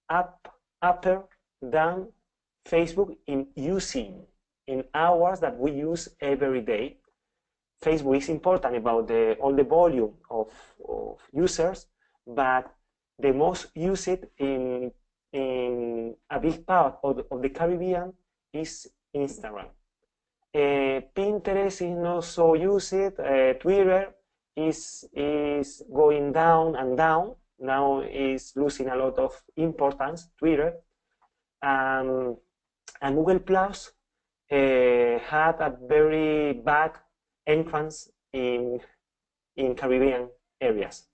upper than Facebook in using, in hours that we use every day. Facebook is important about all the volume of users, but the most used in a big part of the Caribbean is Instagram. Pinterest is not so used. Twitter is going down and down. Now is losing a lot of importance, Twitter. And Google Plus had a very bad entrance in Caribbean areas.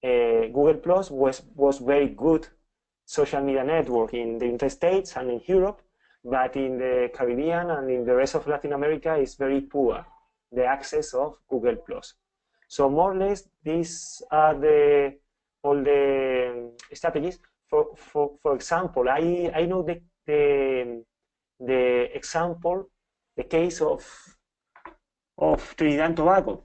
Google Plus was very good social media network in the United States and in Europe, but in the Caribbean and in the rest of Latin America is very poor, the access of Google Plus. So more or less, these are all the strategies. For example, I know the example, the case of Trinidad and Tobago.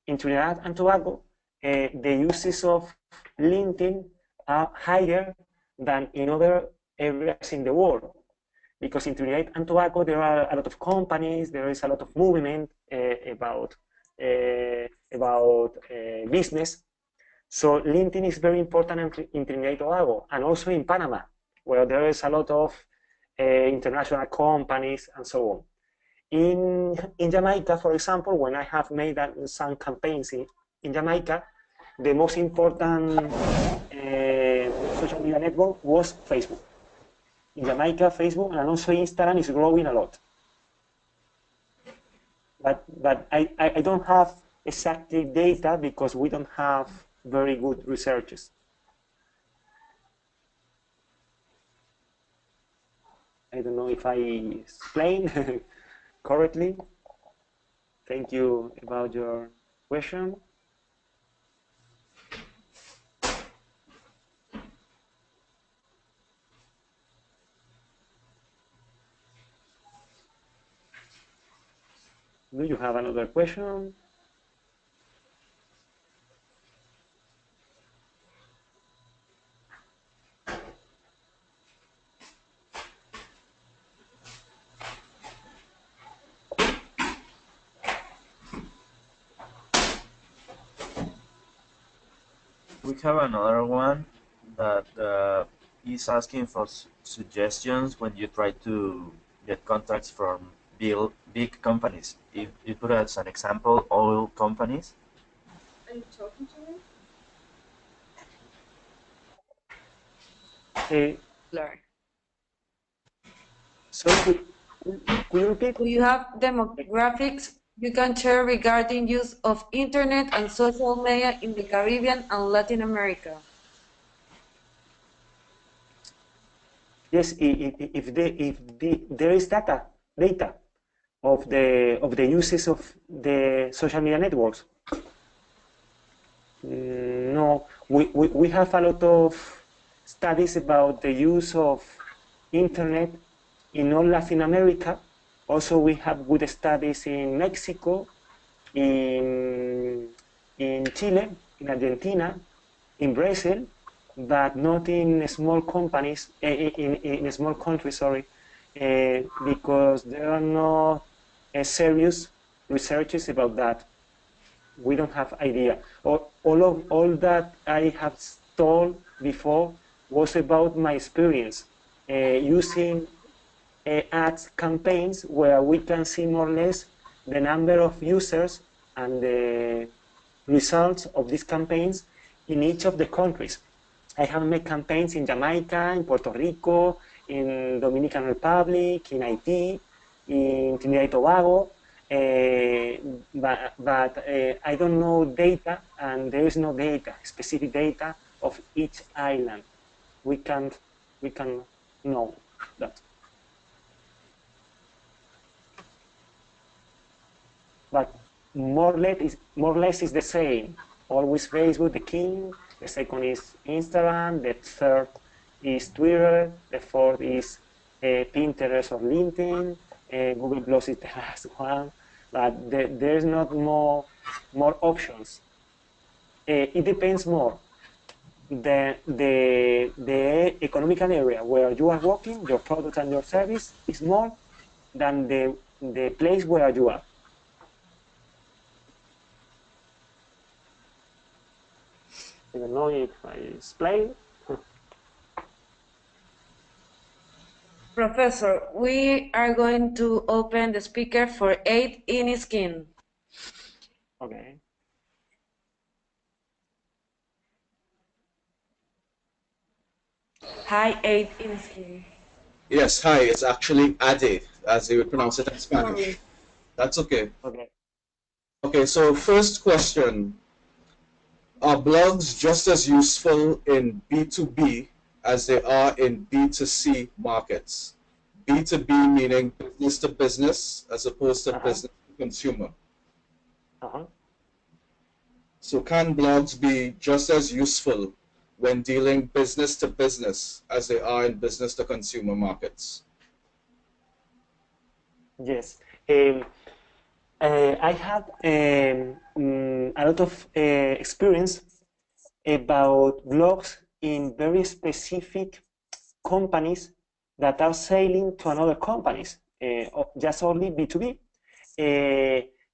In Trinidad and Tobago, the uses of LinkedIn are higher than in other areas in the world. Because in Trinidad and Tobago, there are a lot of companies, there is a lot of movement about business. So LinkedIn is very important in Trinidad and Tobago, and also in Panama, where there is a lot of international companies, and so on. In Jamaica, for example, when I have made some campaigns in Jamaica, the most important social media network was Facebook. In Jamaica, Facebook and also Instagram is growing a lot. But I don't have exact data because we don't have very good researchers. I don't know if I explained correctly. Thank you about your question. Do you have another question? We have another one that is asking for suggestions when you try to get contracts from big companies. If you put as an example, oil companies. Are you talking to me? So could you repeat? Do you have demographics you can share regarding use of internet and social media in the Caribbean and Latin America? Yes, if there is data of the uses of the social media networks. No, we have a lot of studies about the use of internet in all Latin America. Also, we have good studies in Mexico, in Chile, in Argentina, in Brazil, but not in small companies, in small countries, sorry, because there are no serious researches about that. We don't have idea. All that I have told before was about my experience using ads campaigns where we can see more or less the number of users and the results of these campaigns in each of the countries. I have made campaigns in Jamaica, in Puerto Rico, in Dominican Republic, in Haiti, in Trinidad and Tobago, but I don't know data, and there is no data, specific data of each island. We can know that. But more or less is the same. Always Facebook, the king. The second is Instagram. The third is Twitter. The fourth is Pinterest or LinkedIn. Google Plus is the last one. But there is not more options. It depends more. The economical area where you are working, your product and your service is more than the place where you are. I don't know if I explained. Professor, we are going to open the speaker for 8 in skin. Okay. Hi, 8 in skin. Yes, hi, it's actually Ade, as they would pronounce it in Spanish. Sorry. That's okay. Okay. Okay, so first question. Are blogs just as useful in B2B as they are in B2C markets? B2B meaning business to business as opposed to business to consumer. So can blogs be just as useful when dealing business to business as they are in business to consumer markets? Yes. I had a lot of experience about blogs in very specific companies that are selling to another companies, just only B2B.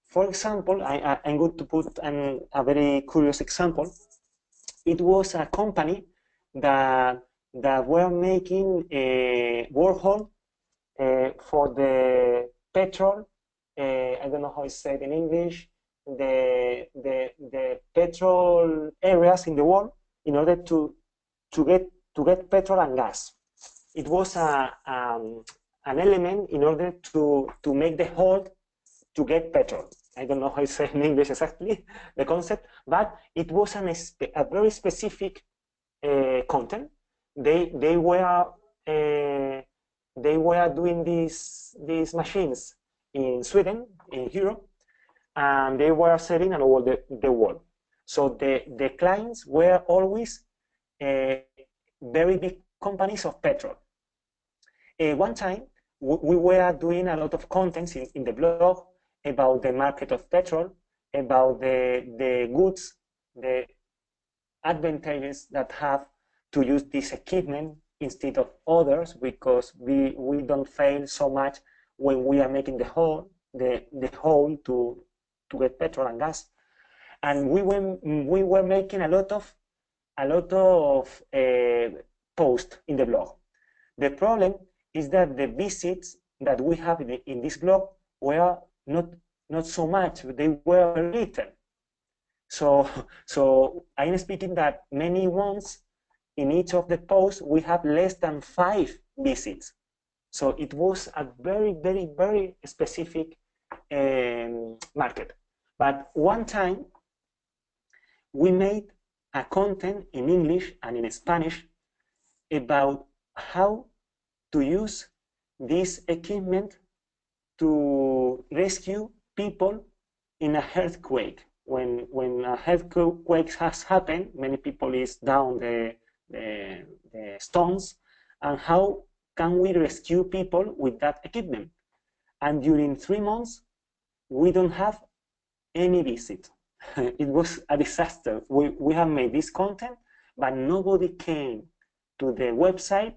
For example, I'm going to put a very curious example. It was a company that were making Warhol for the petrol, I don't know how it's said in English, the petrol areas in the world in order to get petrol and gas. It was an element in order to make the hole to get petrol. I don't know how it's said in English exactly, the concept, but it was a very specific content. They were doing these machines in Sweden, in Europe, and they were selling all over the world. So the clients were always very big companies of petrol. One time, we were doing a lot of contents in the blog about the market of petrol, about the goods, the advantages that have to use this equipment instead of others, because we don't fail so much when we are making the hole to get petrol and gas. And we were making a lot of posts in the blog. The problem is that the visits that we have in this blog were not so much. They were little. So I'm speaking that many ones in each of the posts we have less than 5 visits. So it was a very, very, very specific market. But one time we made a content in English and in Spanish about how to use this equipment to rescue people in an earthquake. When an earthquake has happened, many people is down the stones, and how can we rescue people with that equipment? And during 3 months, we don't have any visit. It was a disaster. We have made this content, but nobody came to the website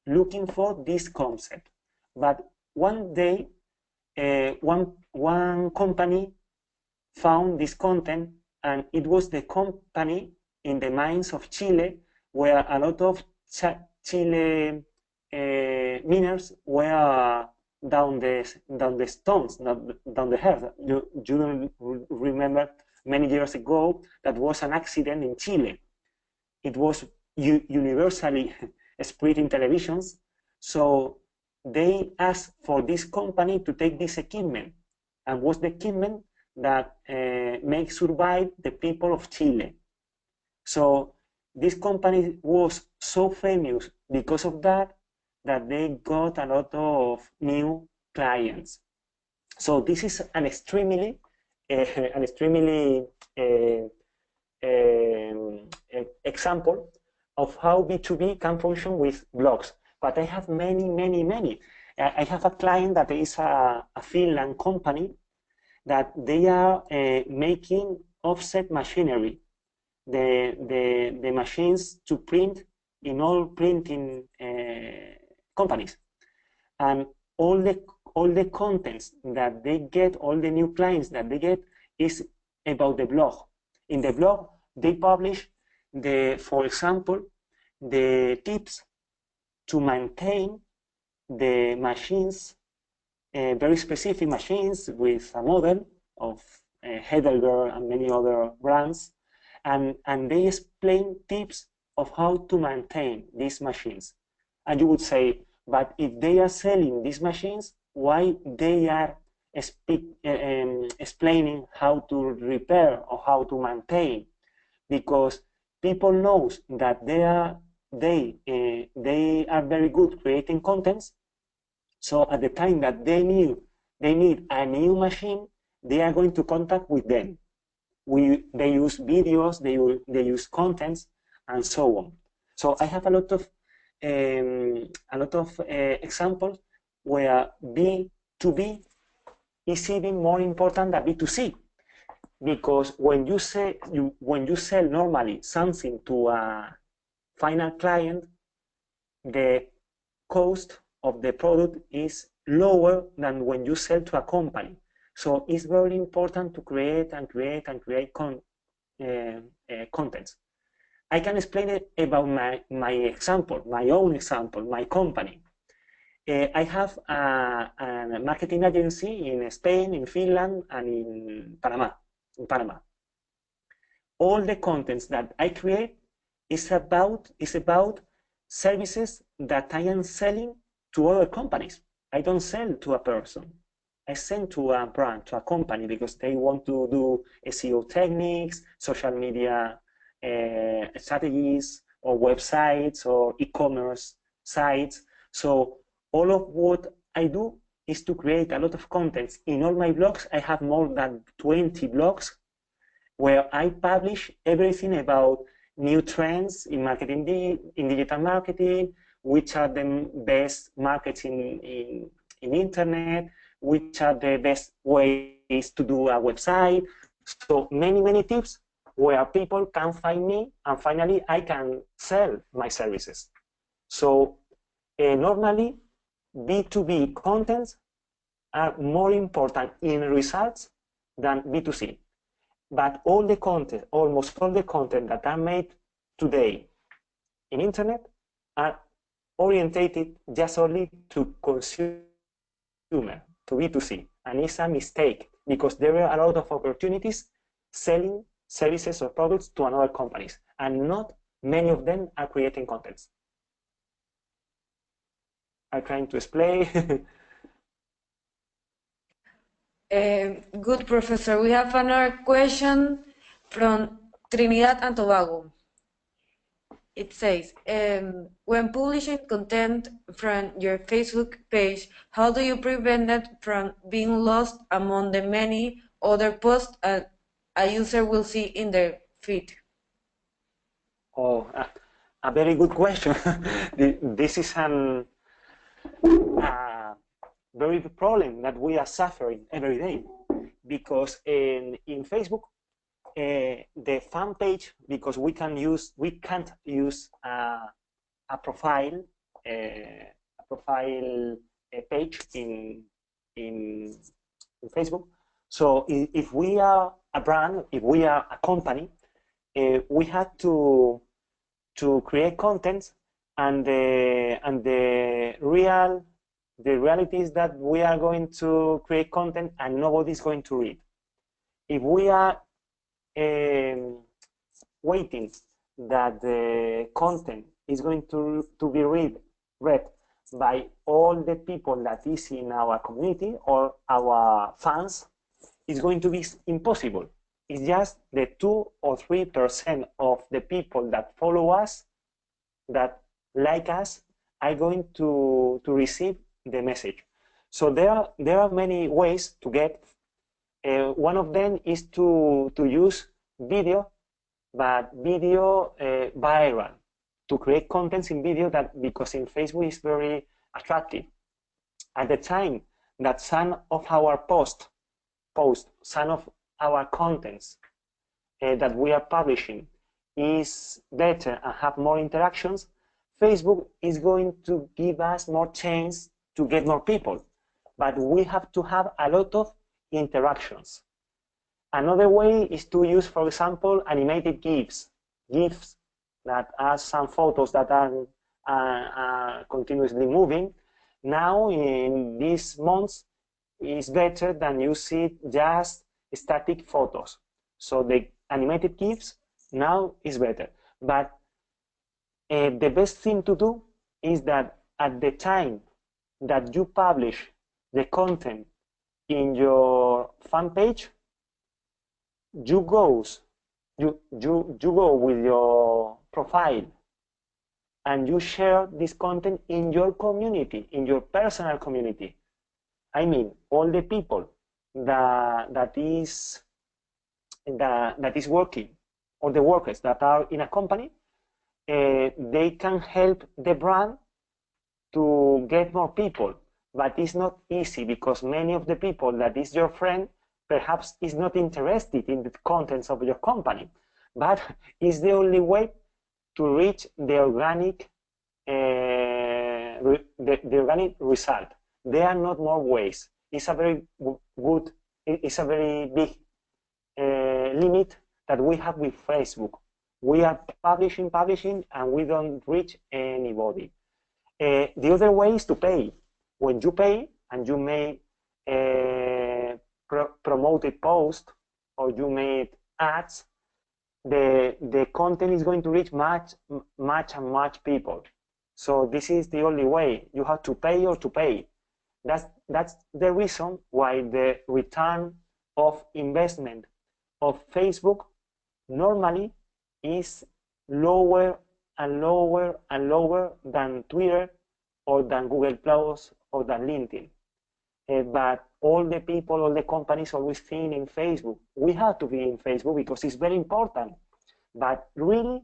looking for this concept. But one day, one company found this content, and it was the company in the mines of Chile, where a lot of Chile miners were down the stones, not down the earth. You don't remember many years ago that was an accident in Chile. It was universally spread in televisions. So they asked for this company to take this equipment, and was the equipment that makes survive the people of Chile. So this company was so famous because of that they got a lot of new clients. So this is an extremely example of how B2B can function with blogs. But I have many. I have a client that is a Finland company that they are making offset machinery, the machines to print in all printing companies, and all the contents that they get, all the new clients that they get, is about the blog. In the blog, they publish for example, the tips to maintain the machines, very specific machines with a model of Heidelberg and many other brands, and they explain tips of how to maintain these machines. And you would say, but if they are selling these machines, why they are explaining how to repair or how to maintain? Because people know that they are very good creating contents. So at the time that they need a new machine, they are going to contact with them. They use videos, they use contents, and so on. So I have a lot of examples where B2B is even more important than B2C, because when you sell normally something to a final client, the cost of the product is lower than when you sell to a company. So it's very important to create contents. I can explain it about my example, my own example, my company. I have a marketing agency in Spain, in Finland, and in Panama. All the contents that I create is about services that I am selling to other companies. I don't sell to a person. I send to a brand, to a company, because they want to do SEO techniques, social media strategies, or websites, or e-commerce sites. So all of what I do is to create a lot of contents. In all my blogs, I have more than 20 blogs where I publish everything about new trends in marketing, in digital marketing, which are the best markets in internet, which are the best ways to do a website. So many tips where people can find me, and finally I can sell my services. So normally B2B contents are more important in results than B2C. But all the content, almost all the content that are made today in internet are orientated just only to consumer, to B2C. And it's a mistake, because there are a lot of opportunities selling services or products to another companies, and not many of them are creating contents. I'm trying to explain. Good, Professor. We have another question from Trinidad and Tobago. It says, when publishing content from your Facebook page, how do you prevent it from being lost among the many other posts a user will see in their feed? Oh, a very good question. This is a very big problem that we are suffering every day, because in Facebook, the fan page, because we can't use a profile page in Facebook. So if we are a brand, if we are a company, we had to create content, and the reality is that we are going to create content and nobody's going to read. If we are waiting that the content is going to be read by all the people that is in our community or our fans, it's going to be impossible. It's just the 2 or 3% of the people that follow us, that like us, are going to receive the message. So there are many ways to get. One of them is to use video, but video viral, to create contents in video, that because in Facebook is very attractive. At the time that some of our posts, some of our contents that we are publishing is better and have more interactions, Facebook is going to give us more chance to get more people. But we have to have a lot of interactions. Another way is to use, for example, animated GIFs that are some photos that are continuously moving. Now, in these months, it's better than you see just static photos. So the animated GIFs now is better. But the best thing to do is that at the time that you publish the content in your fan page, you go with your profile and you share this content in your community, in your personal community. I mean, all the people that is working, or the workers that are in a company, they can help the brand to get more people. But it's not easy, because many of the people that is your friend perhaps is not interested in the contents of your company. But it's the only way to reach the organic result. There are not more ways. It's a very good, it's a very big limit that we have with Facebook. We are publishing, and we don't reach anybody. The other way is to pay. when you pay and you make a promoted post or you make ads, the content is going to reach much people. So this is the only way. You have to pay or to pay. That's the reason why the return of investment of Facebook normally is lower and lower and lower than Twitter or than Google Plus or than LinkedIn. But all the people, all the companies always think in Facebook. We have to be in Facebook because it's very important. But really,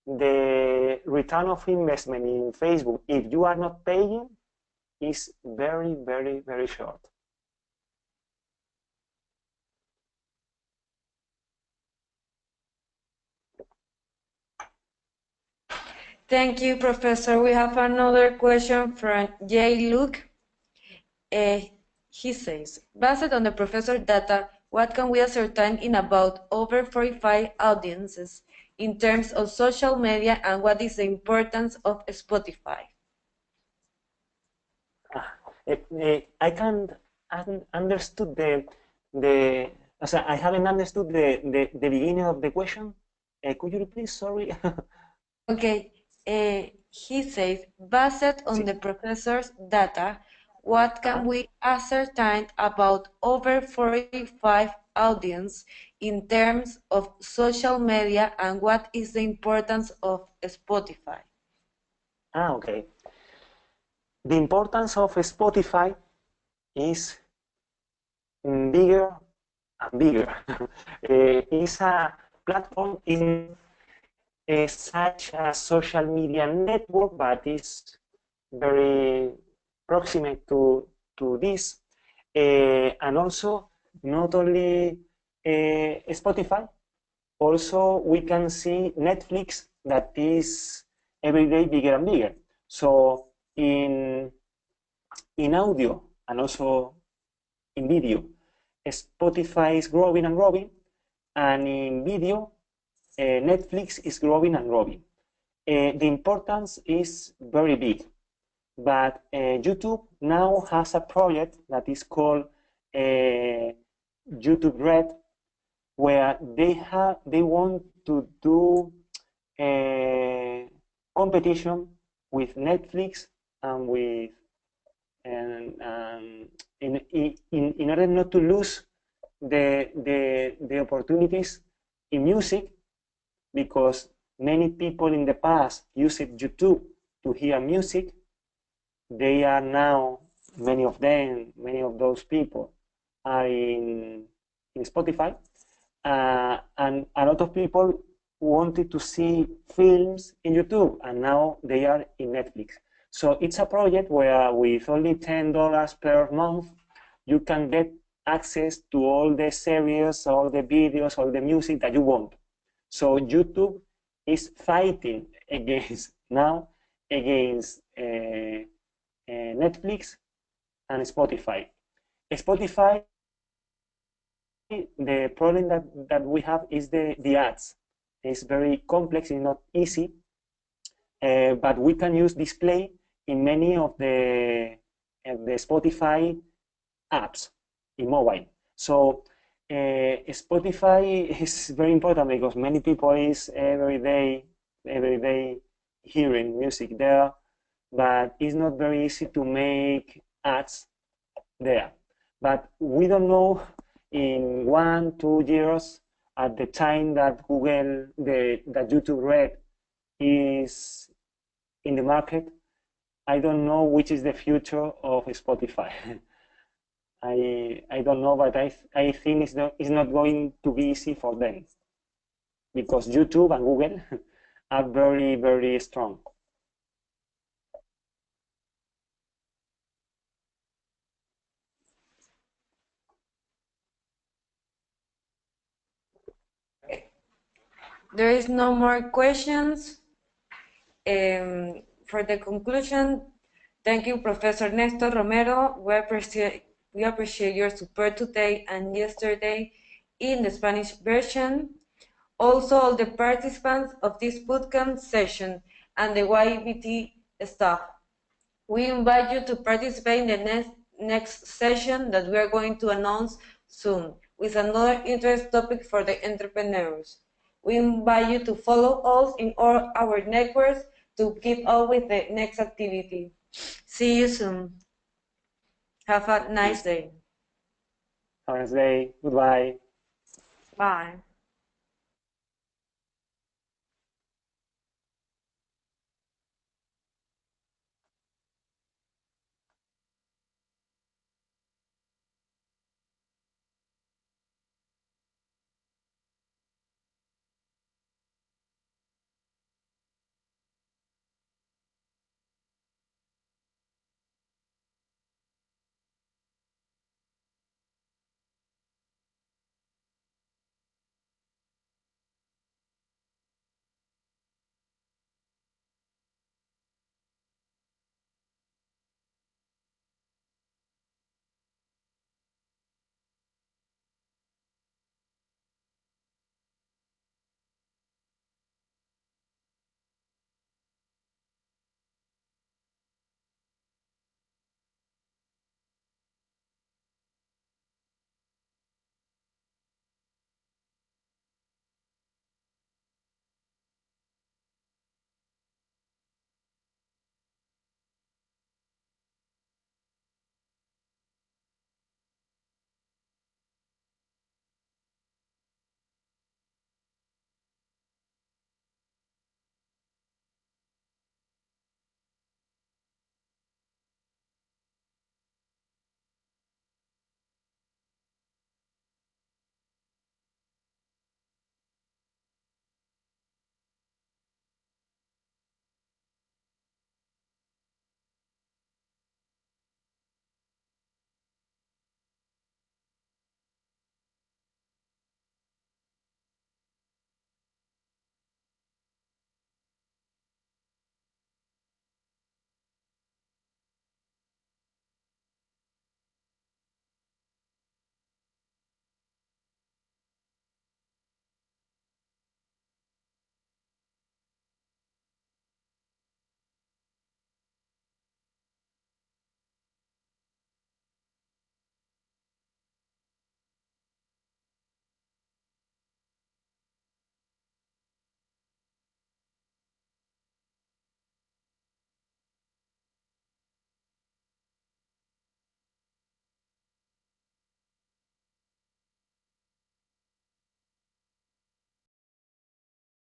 the return of investment in Facebook, if you are not paying, is very, very, very short. Thank you, Professor. We have another question from Jay Luke. He says, based on the professor data, what can we ascertain in about over 45 audiences in terms of social media, and what is the importance of Spotify? I can't understood I haven't understood the beginning of the question. Could you repeat? Sorry. Okay. He says, based on the professor's data, what can we ascertain about over 45 audience in terms of social media, and what is the importance of Spotify? Okay. The importance of Spotify is bigger and bigger. It's a platform in such a social media network, but it's very proximate to this. And also, not only Spotify, also we can see Netflix that is every day bigger and bigger. So in audio and also in video, Spotify is growing and growing, and in video, Netflix is growing and growing. The importance is very big, but YouTube now has a project that is called YouTube Red, where they want to do a competition with Netflix and with in order not to lose the opportunities in music, because many people in the past used YouTube to hear music. They are now, many of those people are in Spotify, and a lot of people wanted to see films in YouTube, and now they are in Netflix. So it's a project where with only $10 per month, you can get access to all the series, all the videos, all the music that you want. So YouTube is fighting against Netflix and Spotify. Spotify, the problem that we have is the ads. It's very complex, it's not easy, but we can use display in many of the Spotify apps in mobile. So Spotify is very important because many people is every day hearing music there, but it's not very easy to make ads there. But we don't know in 1-2 years, at the time that that YouTube Red is in the market, I don't know which is the future of Spotify. I don't know, but I think it's not going to be easy for them, because YouTube and Google are very, very strong. There is no more questions. For the conclusion, thank you, Professor Nestor Romero. We appreciate your support today and yesterday in the Spanish version. Also, all the participants of this bootcamp session and the YVT staff. We invite you to participate in the next session that we are going to announce soon with another interest topic for the entrepreneurs. We invite you to follow us in all our networks to keep up with the next activity. See you soon. Have a nice day. Have a nice day. Goodbye. Bye.